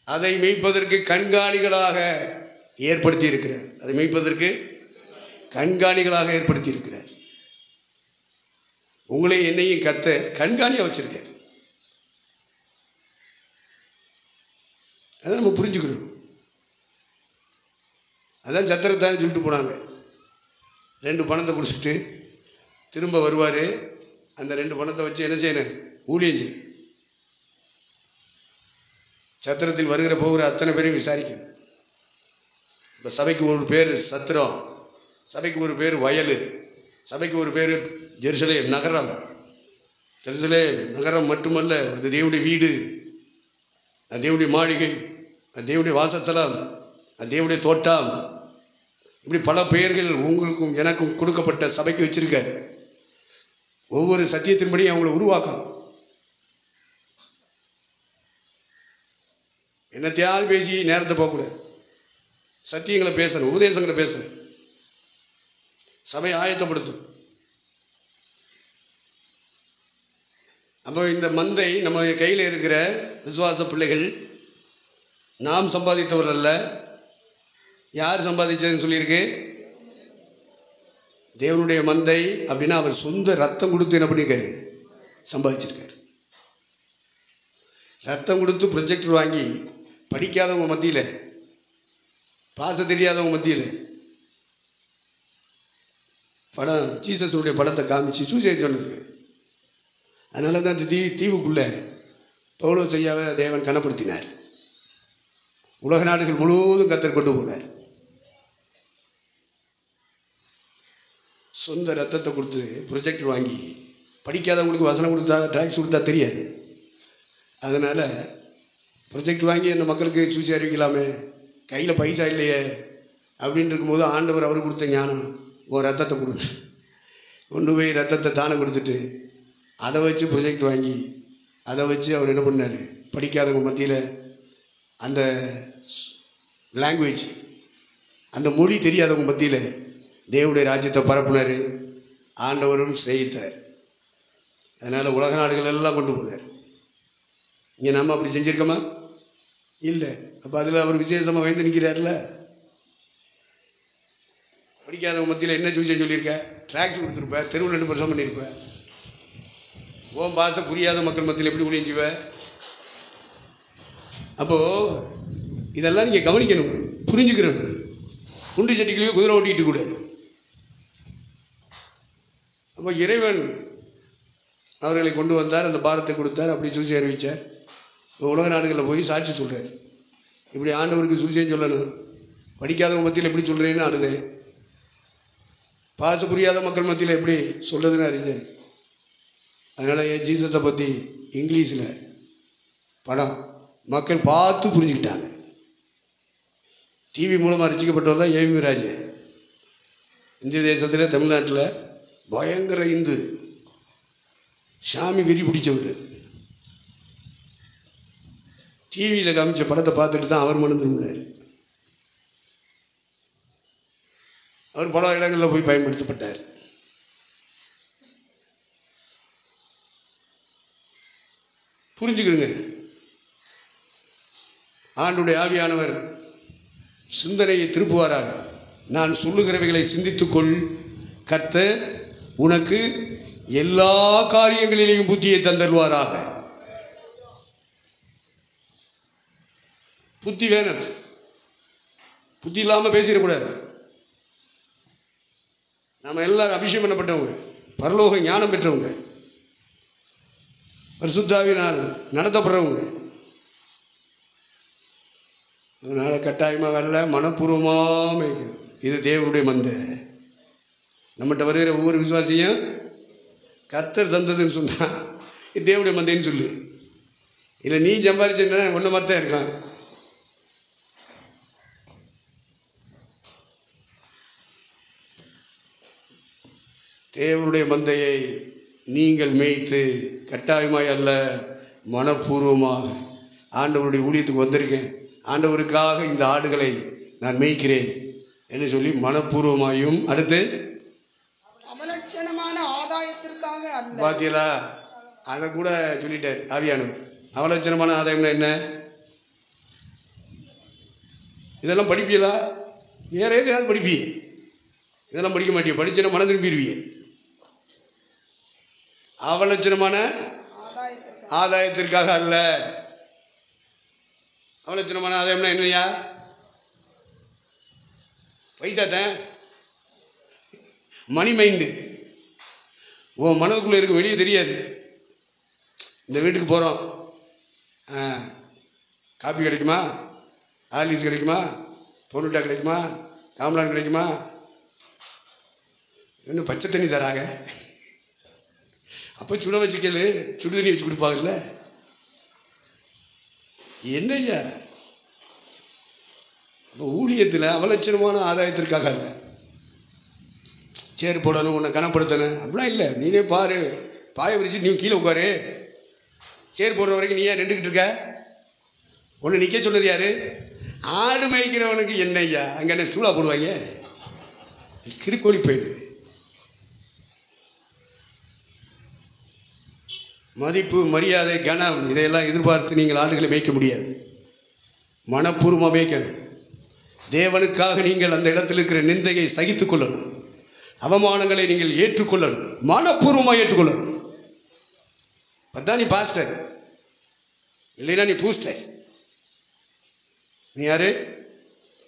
அதை மேய்ப்பதற்கு கண்காணிகளாக ஏற்படுத்தி இருக்கிறார். அதை மேய்ப்பதற்கு கண்காணிகளாக ஏற்படுத்தி இருக்கிறார். உங்களை என்னையும் கர்த்தர் கண்காணியாக வச்சிருக்கார். அதை நம்ம புரிஞ்சுக்கணும். அதான் சத்திரத்தானே சொல்லிட்டு போனாங்க. 2 பணத்தை குடிச்சிட்டு திரும்ப வருவார். அந்த 2 பணத்தை வச்சு என்ன செய்யணும்? ஊழியம் செய்யணும். சத்திரத்தில் வருகிற போகிற அத்தனை பேரையும் விசாரிக்கணும். இப்போ சபைக்கு ஒரு பேர் சத்திரம், சபைக்கு ஒரு பேர் வயல், சபைக்கு ஒரு பேர் ஜெருசலேம் நகரம். ஜெருசலேம் நகரம் மட்டுமல்ல, அது தேவனுடைய வீடு, அது தேவனுடைய மாளிகை, அது தேவனுடைய வாசஸ்தலம், அது தேவனுடைய தோட்டம். இப்படி பல பெயர்கள் உங்களுக்கும் எனக்கும் கொடுக்கப்பட்ட சபைக்கு வச்சிருக்க. ஒவ்வொரு சத்தியத்தின்படி அவங்கள உருவாக்கணும். என்னத்தையாவது பேசி நேரத்தை போகக்கூடாது. சத்தியங்களை பேசணும், உபதேசங்களை பேசணும், சபையை ஆயத்தப்படுத்தும். அப்போ இந்த மந்தை நம்ம கையில் இருக்கிற விசுவாச பிள்ளைகள் நாம் சம்பாதித்தவர் அல்ல. யார் சம்பாதிச்சதுன்னு சொல்லியிருக்கு? தேவனுடைய மந்தை அப்படின்னா அவர் சொந்த ரத்தம் கொடுத்து என்ன பண்ணியிருக்காரு, சம்பாதிச்சிருக்காரு. ரத்தம் கொடுத்து ப்ரொஜெக்டர் வாங்கி படிக்காதவங்க மத்தியில், பாச தெரியாதவங்க மத்தியில் படம் ஜீசஸுடைய படத்தை காமிச்சு சூசைட் சொன்னாங்க. அதனால தான் அந்த தீவுக்குள்ளே பவுலோஸ் ஐயாவை தேவன் கனப்படுத்தினார். உலக நாடுகள் முழுவதும் கர்த்தர் கொண்டு போனார். சொந்த ரத்தத்தை கொடுத்து ப்ரொஜெக்டர் வாங்கி படிக்காதவங்களுக்கு வசனம் கொடுத்தா, ட்ராக்ஸ் கொடுத்தா தெரியாது. அதனால் ப்ரொஜெக்ட் வாங்கி அந்த மக்களுக்கு சூசி அறிவிக்கலாமே, கையில் பைசா இல்லையே அப்படின்னு இருக்கும்போது ஆண்டவர் அவர் கொடுத்த ஞானம், உன் ரத்தத்தை கொடுங்க, கொண்டு போய் ரத்தத்தை தானம் கொடுத்துட்டு அதை வச்சு ப்ரொஜெக்ட் வாங்கி அதை வச்சு அவர் என்ன பண்ணார், படிக்காதவங்க மத்தியில் அந்த லாங்குவேஜ், அந்த மொழி தெரியாதவங்க மத்தியில் தேவனுடைய ராஜ்யத்தை பரப்புனார். ஆண்டவரும் சிநேகித்தார். அதனால் உலக நாடுகள் எல்லாம் கொண்டு போனார். இங்கே நம்ம அப்படி செஞ்சுருக்கோமா? இல்லை. அப்போ அதில் அவர் விசேஷமாக வைத்து நிற்கிறார்ல. படிக்காதவங்க மத்தியில் என்ன சூழ்ச்சி சொல்லியிருக்க, ட்ராக்ஸ் கொடுத்துருப்பேன், தெருவில் 2 வருஷம் பண்ணியிருப்பேன். ஓம் பாசை புரியாத மக்கள் மத்தியில் எப்படி புரிஞ்சுவேன்? அப்போது இதெல்லாம் நீங்கள் கவனிக்கணும், புரிஞ்சுக்கிறோம். குண்டு சட்டிகளையோ குதிரை ஓட்டிகிட்டு கூடாது. அப்போ இறைவன் அவர்களை கொண்டு வந்தார், அந்த பாரத்தை கொடுத்தார், அப்படி சூசி அறிவித்தார். இப்போ உலக நாடுகளில் போய் சாட்சி சொல்கிறார். இப்படி ஆண்டவருக்கு சூசியம் சொல்லணும், படிக்காதவங்க மத்தியில் எப்படி சொல்கிறேன்னு அழுதேன், பாச புரியாத மக்கள் மத்தியில் எப்படி சொல்கிறதுன்னு அறிஞ்சேன். அதனால் ஜீசஸை பற்றி இங்கிலீஷில் படம் மக்கள் பார்த்து புரிஞ்சுக்கிட்டாங்க. டிவி மூலமாக ரசிக்கப்பட்டவர் தான் ஏவி ராஜ். இந்திய தேசத்தில் தமிழ்நாட்டில் பயங்கர இந்து சாமி வெறி பிடிச்சவர். டிவியில் காமிச்ச படத்தை பார்த்துட்டு தான் அவர் மனம் திரும்பினார். அவர் பல இடங்களில் போய் பயன்படுத்தப்பட்டார். புரிஞ்சுக்கிறங்க. ஆண்டுடைய ஆவியானவர் சிந்தனையை திருப்புவாராக. நான் சொல்லுகிறவைகளை சிந்தித்துக்கொள், கர்த்தர் உனக்கு எல்லா காரியங்களிலேயும் புத்தியை தந்தருவாராக. புத்தி வேணும், புத்தி இல்லாமல் பேசிடக்கூடாது. நம்ம எல்லாரும் அபிஷேகம் பண்ணப்பட்டவங்க, பரலோக ஞானம் பெற்றவங்க, பரிசுத்தாவினால் நடத்தப்படுறவங்க. அதனால் கட்டாயமாக வரல, மனப்பூர்வமாக மேய்க்கணும். இது தேவனுடைய மந்தை. நம்மகிட்ட வருகிற ஒவ்வொரு விசுவாசியும் கர்த்தர் தந்ததுன்னு சொன்னால் இது தேவனுடைய மந்தைன்னு சொல்லு. இல்லை நீ சம்பாதிச்சா ஒன்று மாதிரி தான் இருக்கான். தேவனுடைய மந்தையை நீங்கள் மேய்த்து கட்டாயமாய் அல்ல, மனப்பூர்வமாக ஆண்டவருடைய ஊழியத்துக்கு வந்திருக்கேன், ஆண்டவருக்காக இந்த ஆடுகளை நான் மேய்க்கிறேன் என்று சொல்லி மனப்பூர்வமாயும், அடுத்து அவலட்சணமான ஆதாயத்திற்காக அல்ல. பார்த்தீங்களா, அதை கூட சொல்லிட்டார் ஆவியானவர். அவலட்சணமான ஆதாயம்னா என்ன? இதெல்லாம் படிப்பீங்களா? வேற எதையாவது படிப்பீங்க, இதெல்லாம் படிக்க மாட்டீங்க. படிச்சேன்னா மனம் திரும்பிடுவீங்க. அவலட்சணமான ஆதாயத்திற்காக அல்ல. அவலட்சணமான ஆதாயம்னா என்னையா? பைசாத்தான், மணி மைண்டு. உன் மனதுக்குள்ளே இருக்க, வெளியே தெரியாது. இந்த வீட்டுக்கு போகிறோம், காப்பி கிடைக்குமா, ஆர்லிஸ் கிடைக்குமா, பொருட்டா கிடைக்குமா, காம்லான் கிடைக்குமா, இன்னும் பச்சை தண்ணி தராங்க. அப்போ சுட வச்சு கேளு, சுடு தண்ணி வச்சு கொடுப்பாங்கல்ல. என்னய்யா? அப்போ ஊழியத்தில் அவலட்சணமான ஆதாயத்திற்காக இல்லை. சேர் போடணும், உன்னை கனப்படுத்தணும் அப்படிலாம் இல்லை. நீனே பாரு, பாயை விரிச்சு நீ கீழே உட்காரு. சேர் போடுற வரைக்கும் நீ ஏன் நின்றுக்கிட்டு இருக்க? ஒன்று நிற்க சொன்னது யாரு? ஆடு மேய்க்கிறவனுக்கு என்னய்யா அங்கே என்ன சூழா போடுவாங்க? கிறுக்கோழி போயிடு. மதிப்பு, மரியாதை, கனம் இதையெல்லாம் எதிர்பார்த்து நீங்கள் ஆடுகளை மேய்க்க முடியாது. மனப்பூர்வமாக மேய்க்கணும். தேவனுக்காக நீங்கள் அந்த இடத்தில் இருக்கிற நிந்தையை சகித்து கொள்ளணும். அவமானங்களை நீங்கள் ஏற்றுக்கொள்ளணும், மனப்பூர்வமாக ஏற்றுக்கொள்ளணும். அதான் நீ பாஸ்டர், இல்லைன்னா நீ பூஸ்டர். நீ யாரு?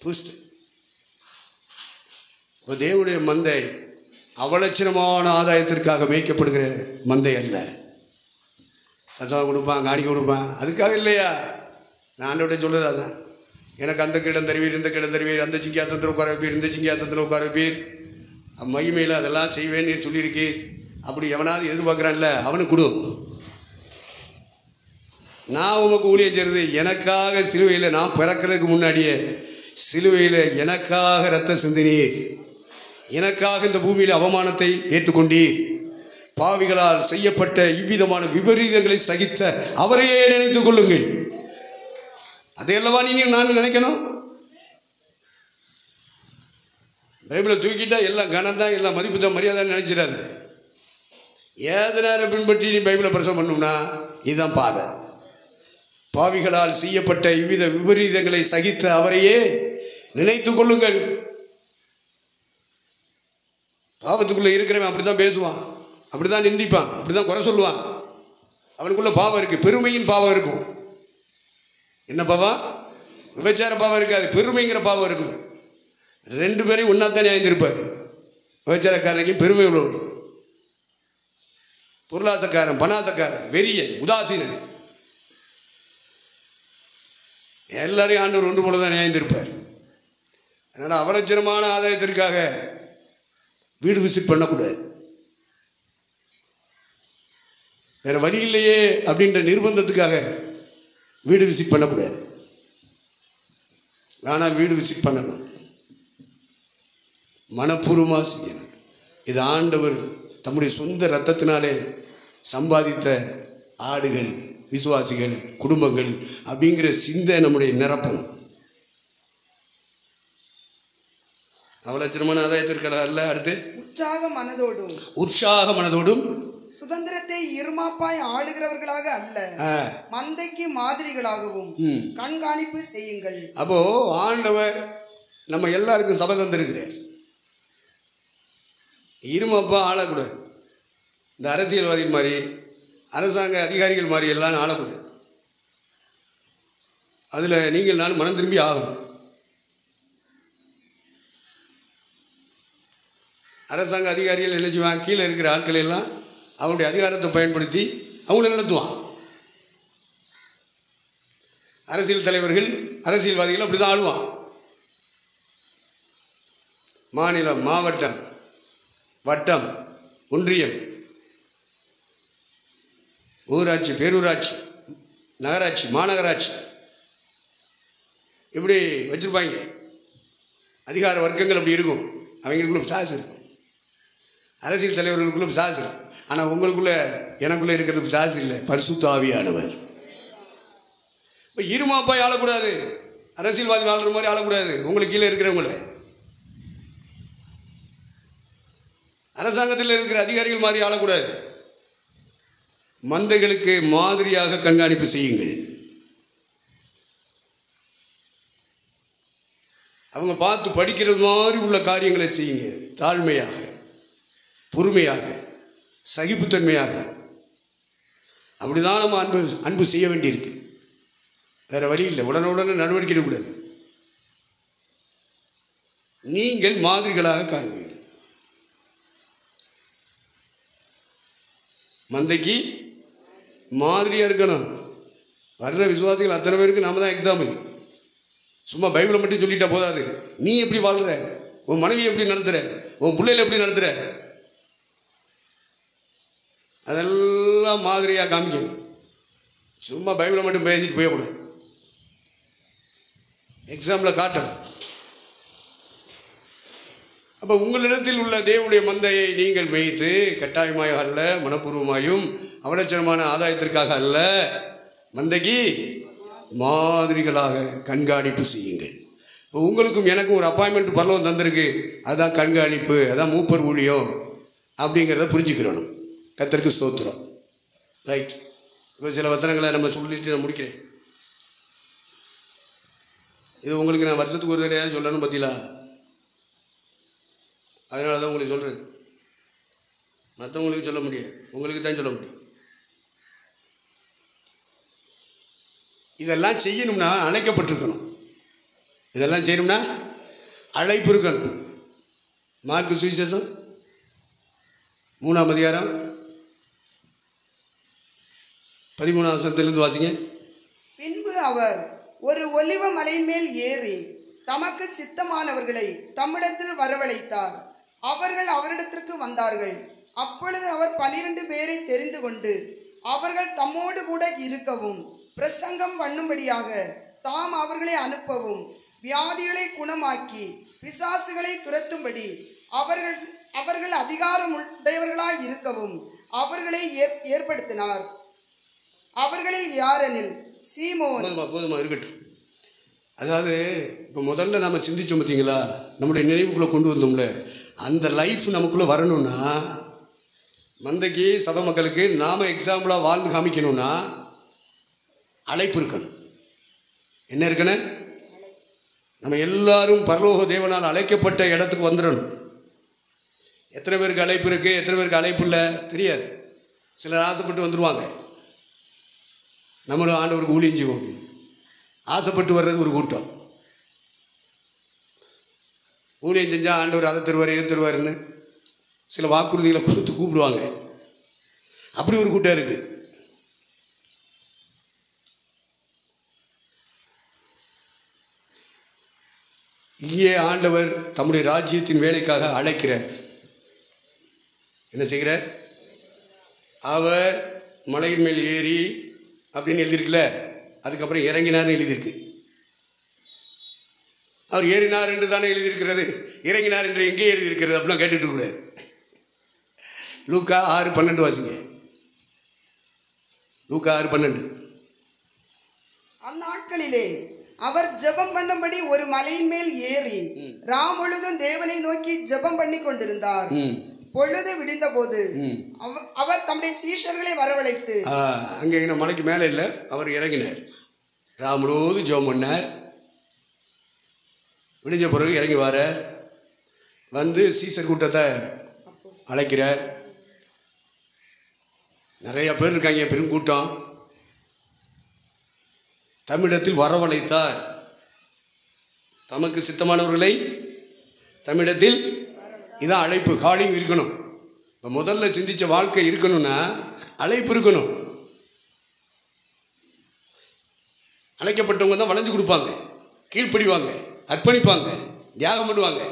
பூஸ்டர். இப்போ தேவனுடைய மந்தை அவலட்சணமான ஆதாயத்திற்காக மேய்க்கப்படுகிற மந்தை அல்ல. கசாயம் கொடுப்பான், காணிக்க கொடுப்பான், அதுக்காக இல்லையா. நான் ஆண்டவர்கிட்ட சொல்றது அதான். எனக்கு அந்த கிடம் தருவீர், இந்த கிடம் தருவீர், அந்த சிங்கியாசனத்தில் உட்கார வைப்பீர், இந்த சிங்கியாசனத்தில் உட்கார வைப்பீர், மகிமையில் அதெல்லாம் செய்வேன் நீர் சொல்லியிருக்கீர். அப்படி எவனாவது எதிர்பார்க்குறான்ல, அவனுக்கு கொடு. நான் உமக்கு ஊழியம் செய்கிறது எனக்காக சிலுவையில், நான் பிறக்கிறதுக்கு முன்னாடியே சிலுவையில் எனக்காக இரத்த சிந்தினீர், எனக்காக இந்த பூமியில் அவமானத்தை ஏற்றுக்கொண்டீர், பாவிகளால் செய்யப்பட்ட இவ்விதமான விபரீதங்களை சகித்த அவரையே நினைத்துக் கொள்ளுங்கள். அதையல்லவா நீங்க நான் நினைக்கணும். பைபிளை தூக்கிட்டா எல்லாம் கனம் தான், எல்லாம் மதிப்பு தான், மரியாதை நினைச்சிடாது. ஏது நேரம் பின்பற்றி நீ பைபிளை பிரசவம் பண்ணணும்னா இதுதான் பாதை. பாவிகளால் செய்யப்பட்ட இவ்வித விபரீதங்களை சகித்த அவரையே நினைத்துக் கொள்ளுங்கள். பாவத்துக்குள்ளே இருக்கிறவன் அப்படித்தான் பேசுவான், அப்படித்தான் நிந்திப்பான், அப்படித்தான் குறை சொல்லுவான். அவனுக்குள்ள பாவம் இருக்கு, பெருமையின் பாவம் இருக்கும். என்ன பாவம்? விபச்சார பாவம் இருக்காது, பெருமைங்கிற பாவம் இருக்கும். ரெண்டு பேரையும் ஒன்னாத்தானே ஆய்ந்திருப்பார். விபச்சாரக்காரனையும் பெருமை உள்ளவன், பொருளாசக்காரன், பணாசக்காரன், வெறியன், உதாசீனன், எல்லாரையும் ஆண்டவர் ஒன்று போல தான் நியாய்ந்திருப்பார். அதனால் அவலட்சணமான ஆதாயத்திற்காக வீடு விசிட் பண்ணக்கூடாது. வேற வழி இல்லையே அப்படின்ற நிர்பந்தத்துக்காக வீடு விசிட் பண்ணக்கூடாது. ஆனால் வீடு விசிட் பண்ணணும், மனப்பூர்வமாக செய்யணும். இது ஆண்டவர் தம்முடைய சொந்த இரத்தத்தினாலே சம்பாதித்த ஆடுகள், விசுவாசிகள், குடும்பங்கள் அப்படிங்கிற சிந்தை நம்முடைய நிரப்பணும். அவலட்சணமான ஆதாயத்திற்காக அல்ல. அடுத்து உற்சாக மனதோடும் சுதந்திரத்தை இருமாப்பாய் ஆளுகிறவர்களாக அல்ல, மந்தைக்கு மாதிரிகளாகவும் கண்காணிப்பு செய்யுங்கள். அப்போ ஆண்டவர் நம்ம எல்லாருக்கும் சபை தந்திருக்கிறார். இருமாப்பா ஆளக்கூடாது. இந்த அரசியல்வாதி மாதிரி, அரசாங்க அதிகாரிகள் மாதிரி எல்லாம் ஆளக்கூடாது. அதில் நீங்கள் நான் மனம் திரும்பி ஆகணும். அரசாங்க அதிகாரிகள் என்ன செய்வான்? கீழே இருக்கிற ஆட்களை எல்லாம் அவனுடைய அதிகாரத்தை பயன்படுத்தி அவங்கள நடத்துவான். அரசியல் தலைவர்கள், அரசியல்வாதிகள் அப்படி தான் ஆளுவான். மாநிலம், மாவட்டம், வட்டம், ஒன்றியம், ஊராட்சி, பேரூராட்சி, நகராட்சி, மாநகராட்சி, இப்படி வச்சுருப்பாங்க. அதிகார வர்க்கங்கள் அப்படி இருக்கும். அவங்களுக்குள்ள பிசாசு இருக்கும். அரசியல் தலைவர்களுக்குள்ள பிசாசு இருக்கும். ஆனால் உங்களுக்குள்ள, எனக்குள்ளே இருக்கிறது பிசாசு இல்லை, பரிசுத்த ஆவியானவர். இப்போ இருமாப்பாய் ஆளக்கூடாது, அரசியல்வாதி வாழ்கிற மாதிரி ஆளக்கூடாது. உங்களுக்கு கீழே இருக்கிறவங்கள, அரசாங்கத்தில் இருக்கிற அதிகாரிகள் மாதிரி ஆளக்கூடாது. மந்தைகளுக்கு மாதிரியாக கண்காணிப்பு செய்யுங்கள். அவங்க பார்த்து படிக்கிறது மாதிரி உள்ள காரியங்களை செய்யுங்க. தாழ்மையாக, பொறுமையாக, சகிப்புத்தன்மையாக. அப்படிதான் நம்ம அன்பு செய்ய வேண்டியிருக்கு. வேற வழி இல்லை. உடனே நடவடிக்கை எடுக்கக்கூடாது. நீங்கள் மாதிரிகளாக காண்பீர்கள். மந்தைக்கு மாதிரியாக இருக்கணும். வர்ற விசுவாசிகள் அத்தனை பேருக்கு நாம தான் எக்ஸாம்பிள். சும்மா பைபிளை மட்டும் சொல்லிட்டா போதாது. நீ எப்படி வாழ்கிற, உன் மனைவியை எப்படி நடத்துகிற, உன் பிள்ளைகளை எப்படி நடத்துகிற, அதெல்லாம் மாதிரியாக காமிக்கணும். சும்மா பைபிளை மட்டும் பேசிட்டு போயக்கூடாது. எக்ஸாம்பிள் காட்டணும். அப்போ உங்களிடத்தில் உள்ள தேவனுடைய மந்தையை நீங்கள் மேய்த்து, கட்டாயமாக அல்ல, மனப்பூர்வமாயும் அவலட்சணமான ஆதாயத்திற்காக அல்ல, மந்தைக்கு மாதிரிகளாக கண்காணிப்பு செய்யுங்கள். இப்போ உங்களுக்கும் எனக்கும் ஒரு அப்பாயின்மெண்ட் பரலோகம் தந்திருக்கு. அதுதான் கண்காணிப்பு, அதான் மூப்பர் ஊழியம் அப்படிங்கிறத புரிஞ்சுக்கிறணும். கர்த்தருக்கு ஸ்தோத்திரம். ரைட். இப்போ சில வசனங்களை நம்ம சொல்லிட்டு நான் முடிக்கிறேன். இது உங்களுக்கு நான் வருஷத்துக்கு ஒரு தடையாக சொல்லணும். பார்த்தீங்களா? அதனால தான் உங்களுக்கு சொல்கிறது. மற்றவங்களுக்கு சொல்ல முடியாது, உங்களுக்கு தான் சொல்ல முடியும். இதெல்லாம் செய்யணும்னா அழைக்கப்பட்டிருக்கணும். இதெல்லாம் செய்யணும்னா அழைப்பு இருக்கணும். மார்க்கு சுவிசேஷம் 3ஆம் அதிகாரம் 13ஆம் வசனத்திலிருந்து வாசிங்க. பின்பு அவர் ஒரு ஒலிவ மலையின் மேல் ஏறி தமக்கு சித்தமானவர்களை தம்மிடத்தில் வரவழைத்தார். அவர்கள் அவரிடத்திற்கு வந்தார்கள். அப்பொழுது அவர் 12 பேரை தெரிந்து கொண்டு அவர்கள் தம்மோடு கூட இருக்கவும் பிரசங்கம் பண்ணும்படியாக தாம் அவர்களை அனுப்பவும் வியாதிகளை குணமாக்கி பிசாசுகளை துரத்தும்படி அவர்கள் அதிகாரம் உடையவர்களாய் இருக்கவும் அவர்களை ஏற்படுத்தினார். அவர்களில் யாரெனில் சீமோன். போதுமா இருக்கட்டும். அதாவது இப்போ முதல்ல நம்ம சிந்திச்சோம் பார்த்தீங்களா, நம்முடைய நினைவுக்குள்ளே கொண்டு வந்தோம்ல, அந்த லைஃப் நமக்குள்ளே வரணும்னா, மந்தைக்கு சபை மக்களுக்கு நாம் எக்ஸாம்பிளாக வாழ்ந்து காமிக்கணும்னா அழைப்பு இருக்கணும். என்ன இருக்கணும்? நம்ம எல்லாரும் பரலோக தேவனால் அழைக்கப்பட்ட இடத்துக்கு வந்துடணும். எத்தனை பேருக்கு அழைப்பு இருக்குது, எத்தனை பேருக்கு அழைப்பு இல்லை தெரியாது. சிலர் ஆசைப்பட்டு வந்துடுவாங்க, நம்மளும் ஆண்டவருக்கு ஊழியம் செய்வோம் அப்படின்னு ஆசைப்பட்டு வர்றது ஒரு கூட்டம். ஊழியம் செஞ்சால் ஆண்டவர் அதை தருவார் எது தருவாருன்னு சில வாக்குறுதிகளை கொடுத்து கூப்பிடுவாங்க. அப்படி ஒரு கூட்டம் இருக்குது. இங்கே ஆண்டவர் தம்முடைய ராஜ்யத்தின் வேலைக்காக அழைக்கிறார். என்ன செய்கிறார்? அவர் மலையின் மேல் ஏறி அப்படின்னு எழுதியிருக்குல்ல, அதுக்கப்புறம் இறங்கினார்னு எழுதியிருக்கு. அவர் ஏறினார் என்று தானே எழுதியிருக்கிறது, இறங்கினார் என்று எங்கே எழுதியிருக்கிறது அப்படிலாம் கேட்டுட்டு கூடாது. லூக்கா 6:12 வாசிங்க. லூக்கா 6:12. அந்நாட்களிலே அவர் ஜெபம் பண்ணும்படி ஒரு மலையின் மேல் ஏறி ராம் முழுதும் தேவனை நோக்கி ஜெபம் பண்ணி கொண்டிருந்தார். பொழுது விடிந்த போது அவர் தம்முடைய சீஷர்களை வரவழைத்து, அங்கே மலைக்கு மேலே இல்லை, அவர் இறங்கினார். ராம் முழுவதும் ஜெபம் பண்ணார். விடிஞ்ச பிறகு இறங்கி வாரார். வந்து சீசர் கூட்டத்தை அழைக்கிறார். நிறைய பேர் இருக்காங்க, பெருங்கூட்டம். தமிழத்தில் வரவழைத்தார். தமக்கு சித்தமானவர்களை தமிழத்தில், இதான் அழைப்பு. காலிங் இருக்கணும். இப்போ முதல்ல சிந்திச்ச வாழ்க்கை இருக்கணும்னா அழைப்பு இருக்கணும். அழைக்கப்பட்டவங்க தான் வளைஞ்சு கொடுப்பாங்க, கீழ்ப்படிவாங்க, அர்ப்பணிப்பாங்க, தியாகம் பண்ணுவாங்க.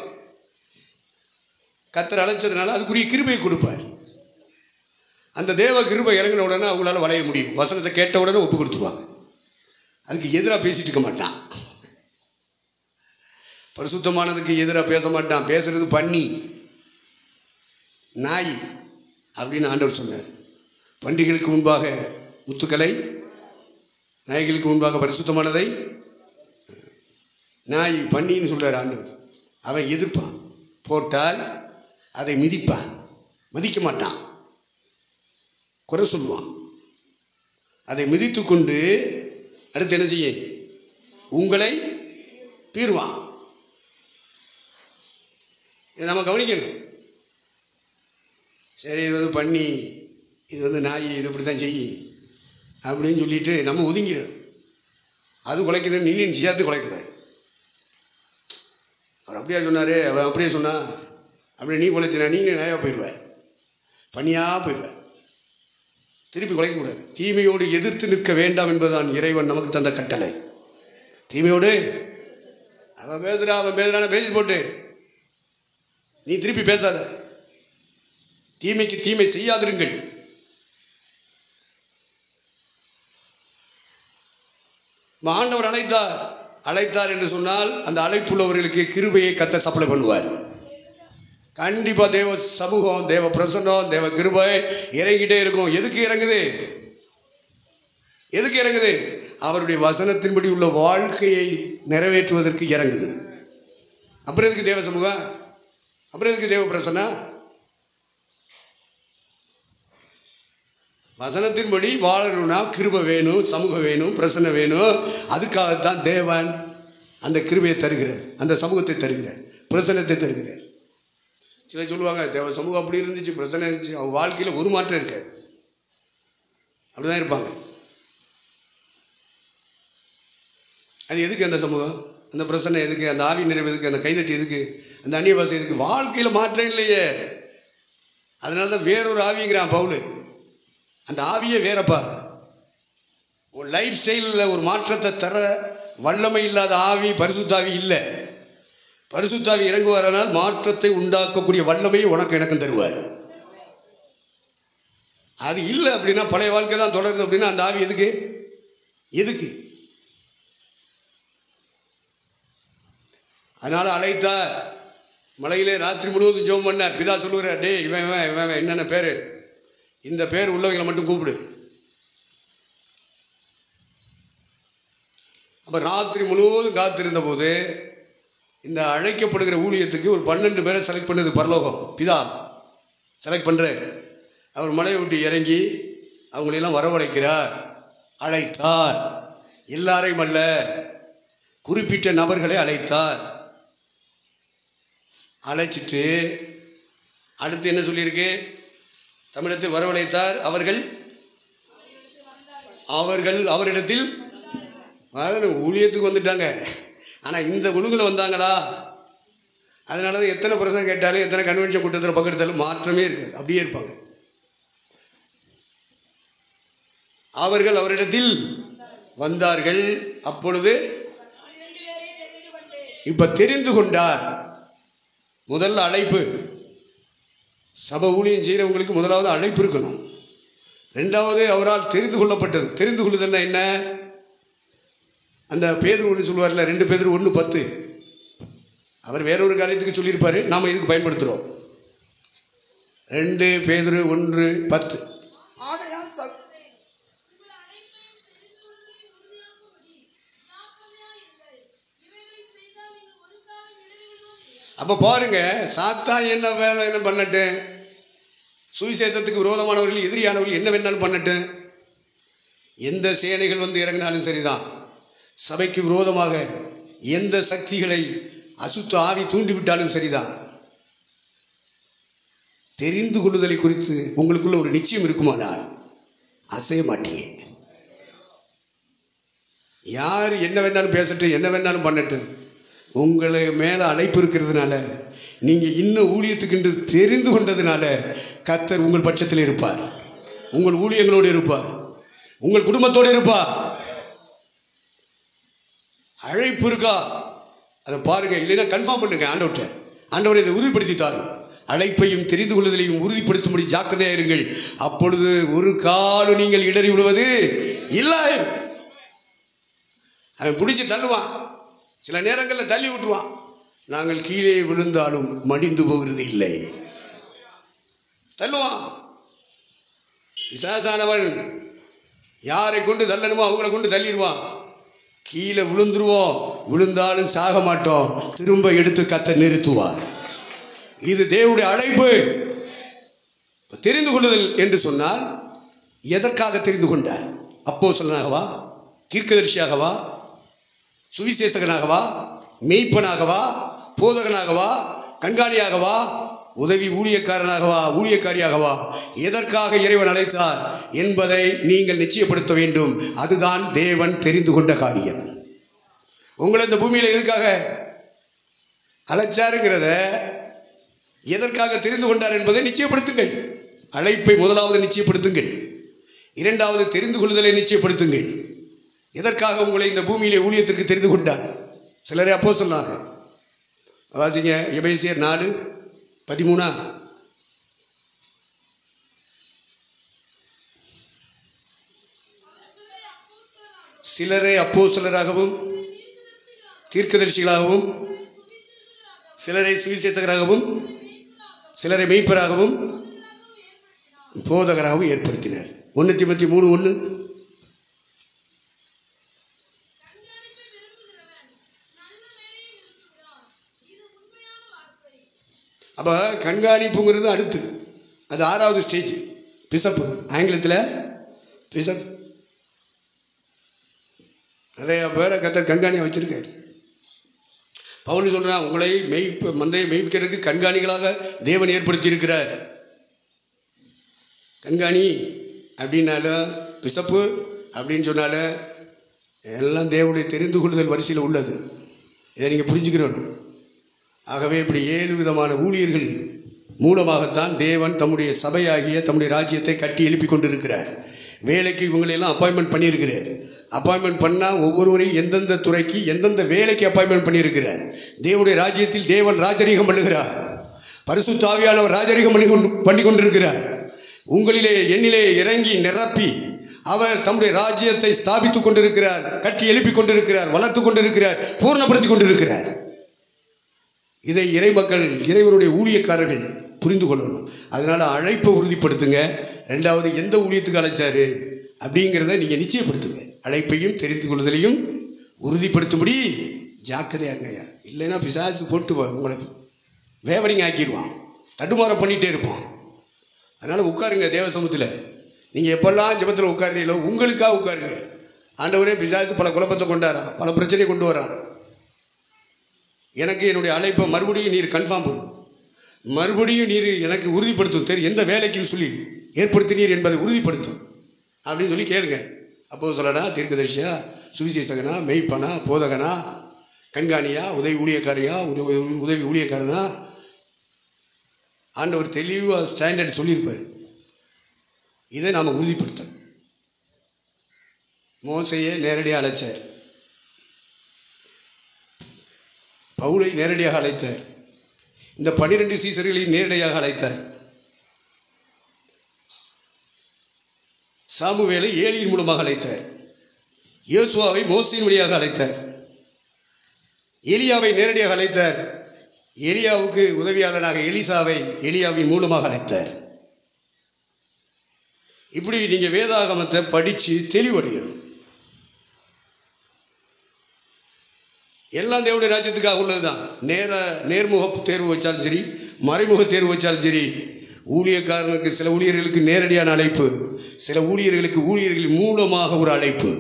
கர்த்தர் அழைச்சதுனால அதுக்குரிய கிருபையை கொடுப்பார். அந்த தேவ கிருபை இறங்கின உடனே அவங்களால வளைய முடியும். வசனத்தை கேட்ட உடனே ஒப்பு கொடுத்துருவாங்க. அதுக்கு எதிராக பேசிட்டு இருக்க மாட்டான். பரிசுத்தமானதுக்கு எதிராக பேச மாட்டான். பேசுறது பண்ணி நாய் அப்படின்னு ஆண்டவர் சொன்னார். பண்டிகைகளுக்கு முன்பாக முத்துக்களை, நாய்களுக்கு முன்பாக பரிசுத்தமானதை நாய் பண்ணின்னு சொல்கிறார் ஆண்டவர். அவன் எதிர்ப்பான். போட்டால் அதை மிதிப்பான், மதிக்க மாட்டான், குறை சொல்லுவான். அதை மிதித்து கொண்டு அடுத்து என்ன செய்ய? உங்களை தீர்வான். இதை நம்ம கவனிக்கணும். சரி, இது வந்து பண்ணி, இது வந்து நாய், இது இப்படி தான் செய்யும் அப்படின்னு சொல்லிட்டு நம்ம ஒதுங்கிடணும். அது குலைக்குது, நீ சேர்த்து குலைக்கூடாது. அவர் அப்படியே சொன்னார், அவன் அப்படியே சொன்னான், அப்படியே நீ குலைச்சினா நீ நாயாக போயிடுவேன், பண்ணியாக போயிடுவேன். திருப்பி குலைக்கக்கூடாது. தீமையோடு எதிர்த்து நிற்க வேண்டாம் என்பதுதான் இறைவன் நமக்கு தந்த கட்டளை. தீமையோடு அவன் பேசுகிறான பேசி போட்டு நீ திருப்பி பேசாத. தீமைக்கு தீமை செய்யாதிருங்கள். ஆண்டவர் அழைத்தார் என்று சொன்னால் அந்த அழைப்புள்ளவர்களுக்கு கிருபையை கர்த்தர் சப்ளை பண்ணுவார். கண்டிப்பாக தேவ சமூகம், தேவ பிரசன்னம், தேவ கிருபை இறங்கிட்டே இருக்கும். எதுக்கு இறங்குது? அவருடைய வசனத்தின்படி உள்ள வாழ்க்கையை நிறைவேற்றுவதற்கு இறங்குது. அப்புறம் எதுக்கு தேவ சமூகம்? அப்புறம் எதுக்கு தேவ பிரசன்னம்? வசனத்தின்படி வாழணும்னா கிருபை வேணும், சமூகம் வேணும், பிரசன்னம் வேணும். அதுக்காகத்தான் தேவன் அந்த கிருபையை தருகிறார், அந்த சமூகத்தை தருகிறார், பிரசன்னத்தை தருகிறார். சிலர் சொல்லுவாங்க தேவ சமூகம் அப்படி இருந்துச்சு, பிரச்சனை இருந்துச்சு. அவங்க வாழ்க்கையில் ஒரு மாற்றம் இருக்காது, அப்படிதான் இருப்பாங்க. அது எதுக்கு அந்த சமூகம், அந்த பிரச்சனை எதுக்கு, அந்த ஆவி நிறைவு எதுக்கு, அந்த கைதட்டி எதுக்கு, அந்த அந்நிய பாஷை எதுக்கு? வாழ்க்கையில் மாற்றம் இல்லையே. அதனால தான் வேறொரு ஆவிங்கிறான் பவுல். அந்த ஆவியே வேறப்பா. ஒரு லைஃப் ஸ்டைலில் ஒரு மாற்றத்தை தர வல்லமை இல்லாத ஆவி பரிசுத்தாவி இல்லை. பரிசுத்தாவி இறங்குவாரானால் மாற்றத்தை உண்டாக்கக்கூடிய வல்லமையை உனக்கு எனக்கும் தருவார். அது இல்லை அப்படின்னா பழைய வாழ்க்கை தான் தொடருது அப்படின்னா அந்த ஆவி எதுக்கு எதுக்கு? அதனால் அழைத்தார். மலையிலே ராத்திரி முழுவதும் ஜெபம் பண்ணார். பிதா சொல்லுகிறார், டே இவன் இவன் இவன் என்னென்ன பேர், இந்த பேர் உள்ளவங்களை மட்டும் கூப்பிடு. அப்போ ராத்திரி முழுவதும் காத்திருந்த போது இந்த அழைக்கப்படுகிற ஊழியத்துக்கு ஒரு 12 பேரை செலக்ட் பண்ணது பரலோகம். பிதா செலக்ட் பண்ணுறார். அவர் மலையை விட்டு இறங்கி அவங்களெல்லாம் வரவழைக்கிறார். அழைத்தார். எல்லாரையும் அல்ல, குறிப்பிட்ட நபர்களை அழைத்தார். அழைச்சிட்டு அடுத்து என்ன சொல்லியிருக்கு? தமிழத்தில் வரவழைத்தார். அவர்கள் அவரிடத்தில் ஊழியத்துக்கு வந்துட்டாங்க. ஆனால் இந்த ஒழுங்கில் வந்தாங்களா? அதனால தான் எத்தனை பிரசங்கம் கேட்டாலும் எத்தனை கன்வென்ஷன் கூட்டத்தில் பங்கெடுத்தாலும் மாற்றமே இருக்காது, அப்படியே இருப்பாங்க. அவர்கள் அவரிடத்தில் வந்தார்கள். அப்பொழுது இப்ப தெரிந்து கொண்டார். முதல்ல அழைப்பு. சபை ஊழியம் செய்கிறவங்களுக்கு முதலாவது அழைப்பு இருக்கணும். ரெண்டாவது அவரால் தெரிந்து கொள்ளப்பட்டது. தெரிந்து கொள்ளுதல்னா என்ன? அந்த பேதுரு ஒன்று சொல்லுவார்ல, 2 பேதுரு 1:10. அவர் வேறொரு காரியத்துக்கு சொல்லியிருப்பார், நாம் இதுக்கு பயன்படுத்துகிறோம். 2 பேதுரு 1:10. அப்போ பாருங்க, சாத்தான் என்ன வேலை என்ன பண்ணட்டும், சுவிசேஷத்துக்கு விரோதமானவர்கள் எதிரியானவர்கள் என்ன வேணாலும் பண்ணட்டும், எந்த சேனைகள் வந்து இறங்கினாலும் சரிதான், சபைக்கு விரோதமாக எந்த சக்திகளை அசுத்த ஆவி தூண்டிவிட்டாலும் சரிதான், தெரிந்து கொள்ளுதலை குறித்து உங்களுக்குள்ள ஒரு நிச்சயம் இருக்குமானால் அசைய மாட்டீங்க. யார் என்ன வேணாலும் பேசட்டும், என்ன வேணாலும் பண்ணட்டும், உங்களை மேலே அழைப்பு இருக்கிறதுனால, நீங்கள் இன்னும் ஊழியத்துக்கு தெரிந்து கொண்டதுனால கர்த்தர் உங்கள் பட்சத்தில் இருப்பார், உங்கள் ஊழியங்களோடு இருப்பார், உங்கள் குடும்பத்தோடு இருப்பார். அழைப்பு இருக்கா அதை பாருங்க. இல்லைன்னா கன்ஃபார்ம் பண்ணுங்க ஆண்டவர்கிட்ட. ஆண்டவரை இதை உறுதிப்படுத்தித்தார். அழைப்பையும் தெரிந்து கொள்ளுதலையும் உறுதிப்படுத்தும்படி ஜாக்கிரதையாக இருங்கள். அப்பொழுது ஒரு காலம் நீங்கள் இடறி விடுவது இல்லை. அவன் பிடிச்சி தள்ளுவான், சில நேரங்களில் தள்ளி விட்டுருவான். நாங்கள் கீழே விழுந்தாலும் மடிந்து போகிறது இல்லை, தள்ளுவான். பிசாசானவன் யாரை கொண்டு தள்ளணுமோ அவங்கள கொண்டு தள்ளிடுவான். கீழே விழுந்துருவோம், விழுந்தாலும் சாக மாட்டோம், திரும்ப எடுத்து கர்த்தர் நிறுத்துவார். இது தேவனுடைய அழைப்பு. தெரிந்து கொள்ளுதல் என்று சொன்னால் எதற்காக தெரிந்து கொண்டார்? அப்போஸ்தலனாகவா, தீர்க்கதரிசியாகவா, சுவிசேஷகனாகவா, மெய்ப்பனாகவா, போதகனாகவா, கண்காணியாகவா, உதவி ஊழியக்காரனாகவா, ஊழியக்காரியாகவா, எதற்காக இறைவன் அழைத்தார் என்பதை நீங்கள் நிச்சயப்படுத்த வேண்டும். அதுதான் தேவன் தெரிந்து கொண்ட காரியம். உங்களை இந்த பூமியில் எதற்காக அழைச்சாருங்கிறத, எதற்காக தெரிந்து கொண்டார் என்பதை நிச்சயப்படுத்துங்கள். அழைப்பை முதலாவது நிச்சயப்படுத்துங்கள். இரண்டாவது தெரிந்து கொள்ளுதலை நிச்சயப்படுத்துங்கள். எதற்காக உங்களை இந்த பூமியிலே ஊழியத்திற்கு தெரிந்து கொண்டார்? சிலரே அப்போஸ்தலனாக வாசிங்க. எபேசியர் 4:13. சிலரை அப்போஸ்தலராகவும் தீர்க்கதரிசிகளாகவும், சிலரை சுவிசேஷகராகவும், சிலரை மெய்ப்பராகவும், போதகராகவும் ஏற்படுத்தினார். 1 தீமோத்தேயு 3:1. அப்போ கண்காணிப்புங்கிறது அடுத்து, அது 6வது ஸ்டேஜ். பிசப்பு, ஆங்கிலத்தில் பிசப். நிறைய பேரை கர்த்தர் கண்காணியாக வச்சிருக்காரு. பவுல் சொல்கிறான், உங்களை மந்தையை மேய்க்கிறதுக்கு கண்காணிகளாக தேவன் ஏற்படுத்தியிருக்கிறார். கண்காணி அப்படின்னாலும் பிசப்பு அப்படின்னு சொன்னாலும் எல்லாம் தேவனுடைய தெரிந்து கொள்ளுதல் வரிசையில் உள்ளது. இதை நீங்கள் புரிஞ்சுக்கிறணும். ஆகவே இப்படி 7 விதமான ஊழியர்கள் மூலமாகத்தான் தேவன் தம்முடைய சபையாகிய தம்முடைய ராஜ்யத்தை கட்டி எழுப்பி கொண்டிருக்கிறார். வேலைக்கு இவங்களெல்லாம் அப்பாயின்மெண்ட் பண்ணியிருக்கிறார். அப்பாயின்மெண்ட் பண்ணால் ஒவ்வொருவரையும் எந்தெந்த துறைக்கு எந்தெந்த வேலைக்கு அப்பாயின்மெண்ட் பண்ணியிருக்கிறார். தேவனுடைய ராஜ்யத்தில் தேவன் ராஜரீகம் பண்ணுகிறார். பரிசுத்த ஆவியானவர் ராஜரீகம் பண்ணி கொண்டிருக்கிறார். உங்களிலே என்னிலே இறங்கி நிரப்பி அவர் தம்முடைய ராஜ்யத்தை ஸ்தாபித்துக் கொண்டிருக்கிறார், கட்டி எழுப்பி கொண்டிருக்கிறார், வளர்த்து கொண்டிருக்கிறார், பூர்ணப்படுத்தி கொண்டிருக்கிறார். இதை இறைமக்கள், இறைவனுடைய ஊழியக்காரர்கள் புரிந்து கொள்ளணும். அதனால் அழைப்பை உறுதிப்படுத்துங்க. 2வது, எந்த ஊழியத்துக்கு அழைச்சாரு அப்படிங்கிறத நீங்கள் நிச்சயப்படுத்துங்க. அழைப்பையும் தெரிந்து கொள்வதையும் உறுதிப்படுத்தும்படி ஜாக்கிரதையாக இருங்கய்யா. இல்லைன்னா பிசாசு போட்டு உங்களை வேவரிங் ஆக்கிடுவான், தடுமாற பண்ணிகிட்டே இருப்பான். அதனால் உட்காருங்க தேவ சமூகத்தில். நீங்கள் எப்பெல்லாம் ஜெபத்தில் உட்காருறீங்களோ உங்களுக்காக உட்காருங்க. ஆண்டவரே, பிசாசு பல குழப்பத்தை கொண்டாரான், பல பிரச்சனையை கொண்டு வரான். எனக்கு என்னுடைய அழைப்பை மறுபடியும் நீர் கன்ஃபார்ம் பண்ணும், மறுபடியும் நீர் எனக்கு உறுதிப்படுத்தும், தெரியும் எந்த வேலைக்குன்னு சொல்லி ஏற்படுத்தினீர் என்பதை உறுதிப்படுத்தும் அப்படின்னு சொல்லி கேளுங்க. அப்போது சொல்லனா, தீர்க்கதரிசியா, சுவிசேஷகனா, மெய்ப்பனா, போதகனா, கண்காணியா, உதவி ஊழியக்காரியா, உதவி ஊழியக்காரனா, ஆண்டவர் தெளிவாக ஸ்டாண்டர்ட் சொல்லியிருப்பார். இதை நாம் உறுதிப்படுத்தணும். மோசையை நேரடியாக அழைச்சார், பவுலை நேரடியாக அழைத்தார், இந்த 12 சீசர்களையும் நேரடியாக அழைத்தார். சாமுவேலை ஏலியின் மூலமாக அழைத்தார். யோசுவாவை மோசையின் வழியாக அழைத்தார். எலியாவை நேரடியாக அழைத்தார். எலியாவுக்கு உதவியாளனாக எலிசாவை எலியாவின் மூலமாக அழைத்தார். இப்படி நீங்கள் வேதாகமத்தை படித்து தெளிவடையணும். எல்லாம் தேவனுடைய ராஜ்யத்துக்காக உள்ளது தான். நேர்முக தேர்வு வச்சாலும் சரி, மறைமுக தேர்வு வச்சாலும் சரி, ஊழியக்காரனுக்கு சில ஊழியர்களுக்கு நேரடியான அழைப்பு, சில ஊழியர்களுக்கு ஊழியர்கள் மூலமாக ஒரு அழைப்பு.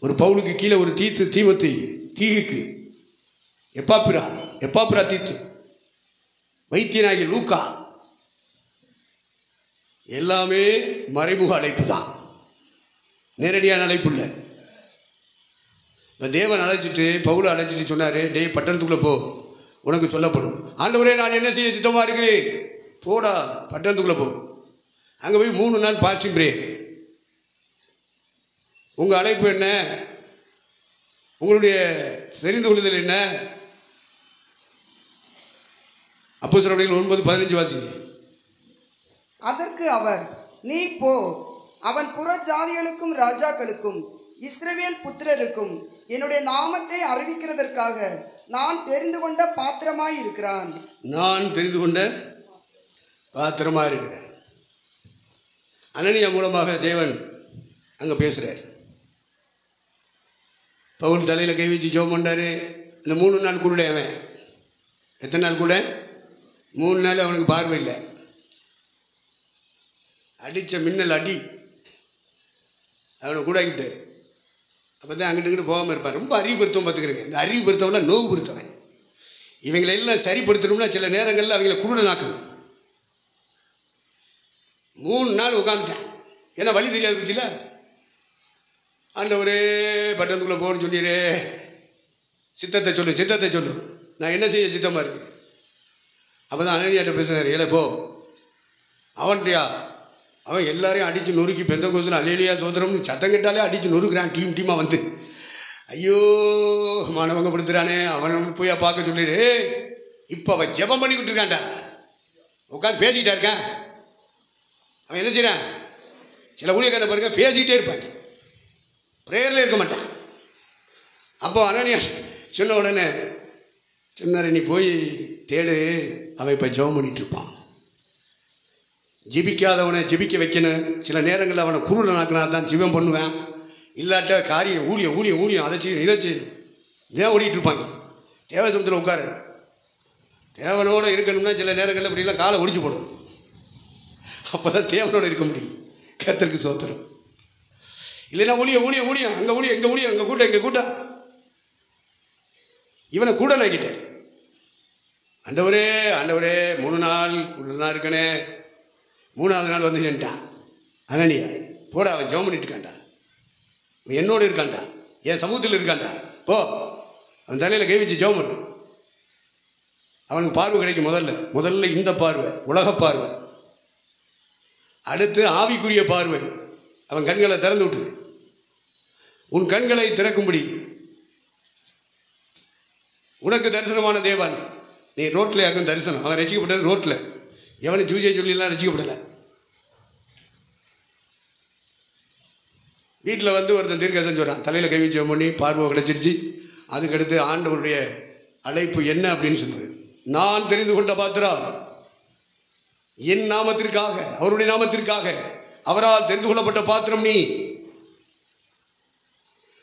ஒரு பவுலுக்கு கீழே ஒரு தீமோத்தேயு, தீகுக்கு எப்பாப்பிரா தீத்து, வைத்தியனாகிய லூக்கா, எல்லாமே மறைமுக அழைப்பு தான், நேரடியான அழைப்பு இல்லை. தேவன் அழைச்சிட்டு பவுலை அழைச்சிட்டு சொன்னார், டே பட்டணத்துக்குள்ளே போ, உனக்கு சொல்லப்படும். ஆண்டவரே, நான் என்ன செய்ய சித்தமாக இருக்கிறேன், போடா பட்டணத்துக்குள்ளே போ. அங்கே போய் 3 நாள் பாஸ்டிங் பிரேயர். உங்கள் அழைப்பு என்ன, உங்களுடைய தெரிந்து கொள்ளுதல் என்ன? அப்போஸ்தலர் 9:15 வாசிங்க. அதற்கு அவர், நீ போ, அவன் புற ஜாதிகளுக்கும் ராஜாக்களுக்கும் இஸ்ரவேல் புத்திரருக்கும் என்னுடைய நாமத்தை அறிவிக்கிறதற்காக நான் தெரிந்து கொண்ட பாத்திரமாய் இருக்கிறான். நான் தெரிந்து கொண்ட பாத்திரமாக இருக்கிறேன். அனனியா மூலமாக தேவன் அங்கே பேசுகிறார். பவுல் தலையில் கை வச்சு ஜெபம் பண்ணார். இந்த 3 நாள் கூட அவன் எத்தனை நாள் கூட 3 நாள் அவனுக்கு பார்வை இல்லை. அடித்த மின்னல் அடி அவனை கூட ஆகிவிட்டார். அப்போ தான் அங்கிட்டு இங்கிட்டு போகாமல் இருப்பான். ரொம்ப அறிவுபடுத்தவும் பார்த்துக்கிறேங்க. இந்த அறிவுபடுத்தவெல்லாம் நோவு படுத்தவன். இவங்களை எல்லாம் சரிப்படுத்தணும்னா சில நேரங்களில் அவங்கள குருடனாக்கணும். 3 நாள் உட்காந்துட்டேன். ஏன்னா வழி தெரியாது பற்றியில. ஆண்டவரே, பட்டணத்துக்குள்ளே போகணும்னு சொன்னீரே, சித்தத்தை சொல்லு, நான் என்ன செய்ய சித்தமாக இருக்கு. அப்போ தான் அனனியாட்ட பேசுனார், ஏழை போ அவன்கிட்டயா. அவன் எல்லாரையும் அடித்து நொறுக்கி பெந்தகோஸ்தில் அல்லேலூயா சோதரம்னு சத்தம் கேட்டாலே அடித்து நொறுக்கிறான். டீமாக வந்து ஐயோ மானவங்கப்படுத்துகிறானே, அவன் போய் பார்க்க சொல்லிடு. இப்போ அவன் ஜெபம் பண்ணிக்கிட்டு இருக்கான்டா, உட்காந்து பேசிக்கிட்டா இருக்கான். அவன் என்ன செய்கிறான், சில ஊழியக்காரனை பாருங்க பேசிக்கிட்டே இருப்பாங்க, ப்ரேயரில் இருக்க மாட்டான். அப்போ அனனியா சொன்ன உடனே சொன்னார், நீ போய் தேடு, அவன் இப்போ ஜெபம் பண்ணிகிட்டு இருப்பான். ஜெபிக்காதவனை ஜெபிக்க வைக்கணும். சில நேரங்களில் அவனை குருடனாக்கினா தான் ஜெபம் பண்ணுவேன். இல்லாட்ட காரியம் ஊழியம் அதை செய்யணும் இதை செய்யணும் ஏன் ஓடிட்டு இருப்பாங்க. தேவசமத்தில் உட்காரு. தேவனோடு இருக்கணும்னா சில நேரங்களில் இப்படிலாம் காலை ஒடிச்சு போடணும். அப்போ தான் தேவனோடு இருக்க முடியும். கர்த்தருக்கு ஸ்தோத்திரம். இல்லைன்னா ஊழியம் அங்கே ஊழியம் இங்கே கூட்டம் இவனை கூடலாக்கிட்டார். ஆண்டவரே ஆண்டவரே 3 நாள் கூட இருக்கனே, 3ஆவது நாள் வந்து நின்ட்டான். அனனியா போடா, அவன் ஜெபம் பண்ணிட்டு இருக்கான்டா, அவன் என்னோடு இருக்கான்டா, என் சமூகத்தில் இருக்கான்டா, போ அவன் தலையில் கை வச்சு ஜெபம் பண்ணு. அவனுக்கு பார்வை கிடைக்கும். முதல்ல இந்த பார்வை உலக பார்வை, அடுத்து ஆவிக்குரிய பார்வை. அவன் கண்களை திறந்து விட்டுது. உன் கண்களை திறக்கும்படி உனக்கு தரிசனமான தேவன். நீ ரோட்டில் யாருக்கும் தரிசனம். அவன் ரசிக்கப்பட்டது ரோட்டில். எவனை ஜூஜை சொல்லிலாம் ரசிக்கப்படலை. வீட்டில் வந்து ஒருத்தன் தீர்க்கதரிசனம் சொல்கிறான், தலையில் கை வச்சு பண்ணி பார்வை கிடைச்சிருச்சு. அதுக்கடுத்து ஆண்டவருடைய அழைப்பு என்ன அப்படின்னு சொல்லுது, நான் தெரிந்து கொண்ட பாத்திரம், என் நாமத்திற்காக, அவருடைய நாமத்திற்காக அவரால் தெரிந்து கொள்ளப்பட்ட பாத்திரம் நீ.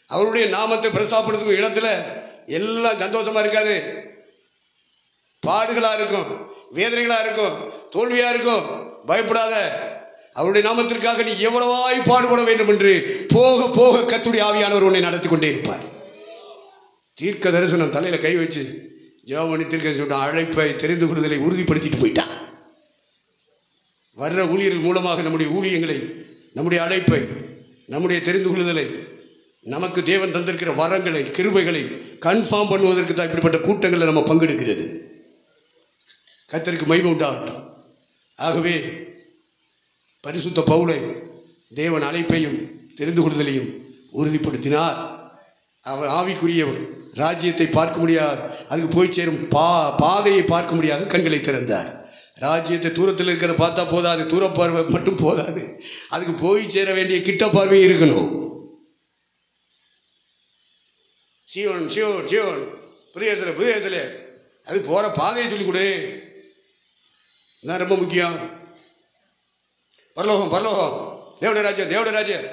அவருடைய நாமத்தை பிரஸ்தாபப்படுத்தும் இடத்துல எல்லாம் சந்தோஷமா இருக்காது, பாடுகளா இருக்கும், வேதனைகளா இருக்கும், தோல்வியா இருக்கும். பயப்படாத. அவருடைய நாமத்திற்காக நீ எவ்வளவாய் பாடுபட வேண்டும் என்று போக போக கர்த்தருடைய ஆவியானவர் உன்னை நடத்தி கொண்டே இருப்பார். தீர்க்க தரிசனம் தலையில் கை வச்சு ஜெபமணி தீர்க்க அழைப்பை தெரிந்து கொள்வதை உறுதிப்படுத்திட்டு போயிட்டான். வர்ற ஊழியர்கள் மூலமாக நம்முடைய ஊழியங்களை, நம்முடைய அழைப்பை, நம்முடைய தெரிந்து கொள்ளுதலை, நமக்கு தேவன் தந்திருக்கிற வரங்களை, கிருபைகளை கன்ஃபார்ம் பண்ணுவதற்கு தான் இப்படிப்பட்ட கூட்டங்களில் நம்ம பங்கெடுக்கிறது. கர்த்தருக்கு மகிமை உண்டாகட்டும். ஆகவே பரிசுத்த பவுலை தேவன் அழைப்பையும் தெரிந்து கொள்ளுதலையும் உறுதிப்படுத்தினார். அவர் ஆவிக்குரியவர், ராஜ்யத்தை பார்க்க முடியாது, அதுக்கு போய் சேரும் பாதையை பார்க்க முடியாது கண்களை திறந்தார். ராஜ்யத்தை தூரத்தில் இருக்கிறத பார்த்தா போதாது, தூர பார்வை மட்டும் போதாது, அதுக்கு போய் சேர வேண்டிய கிட்ட பார்வை இருக்கணும். சியோன் சியோன் சியோன் புதியத்தில் அது போகிற பாதையை சொல்லிக் கொடு. இதுதான் ரொம்ப முக்கியம். பரலோகம் பரலோகம், தேவடைய ராஜ்யம் தேவடைய ராஜ்யம்.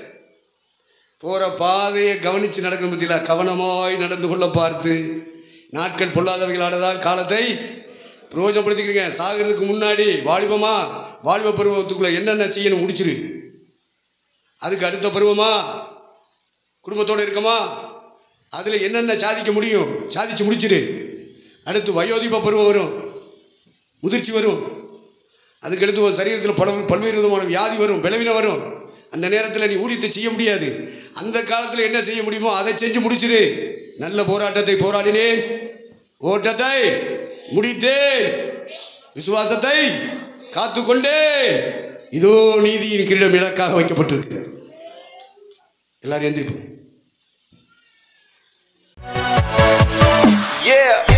போகிற பாதையை கவனித்து நடக்கணும். பற்றியில கவனமாய் நடந்து கொள்ள பார்த்து நாட்கள் பொல்லாதவைகளானதால் காலத்தை பிரயோஜனப்படுத்திக்கிறீங்க. சாகிறதுக்கு முன்னாடி வாலிப பருவத்துக்குள்ளே என்னென்ன செய்யணும் முடிச்சிரு. அதுக்கு அடுத்த பருவமா குடும்பத்தோடு இருக்கமா, அதில் என்னென்ன சாதிக்க முடியும் சாதிச்சு முடிச்சிரு. அடுத்து வயோதிப பருவம் வரும், முதிர்ச்சி வரும். அதுக்கடுத்து ஒரு சரீரத்தில் பல்வேறு விதமான வியாதி வரும், பலவீனம் வரும். அந்த நேரத்தில் நீ ஊழியத்தை செய்ய முடியாது. அந்த காலத்தில் என்ன செய்ய முடியுமோ அதை செஞ்சு முடிச்சிரு. நல்ல போராட்டத்தை போராடினேன், ஓட்டத்தை முடித்தேன், விசுவாசத்தை காத்துக்கொண்டேன், இதோ நீதியின் கிரீடம் எனக்காக வைக்கப்பட்டிருக்கு. எல்லாரும் எந்திரிப்போம். Yeah.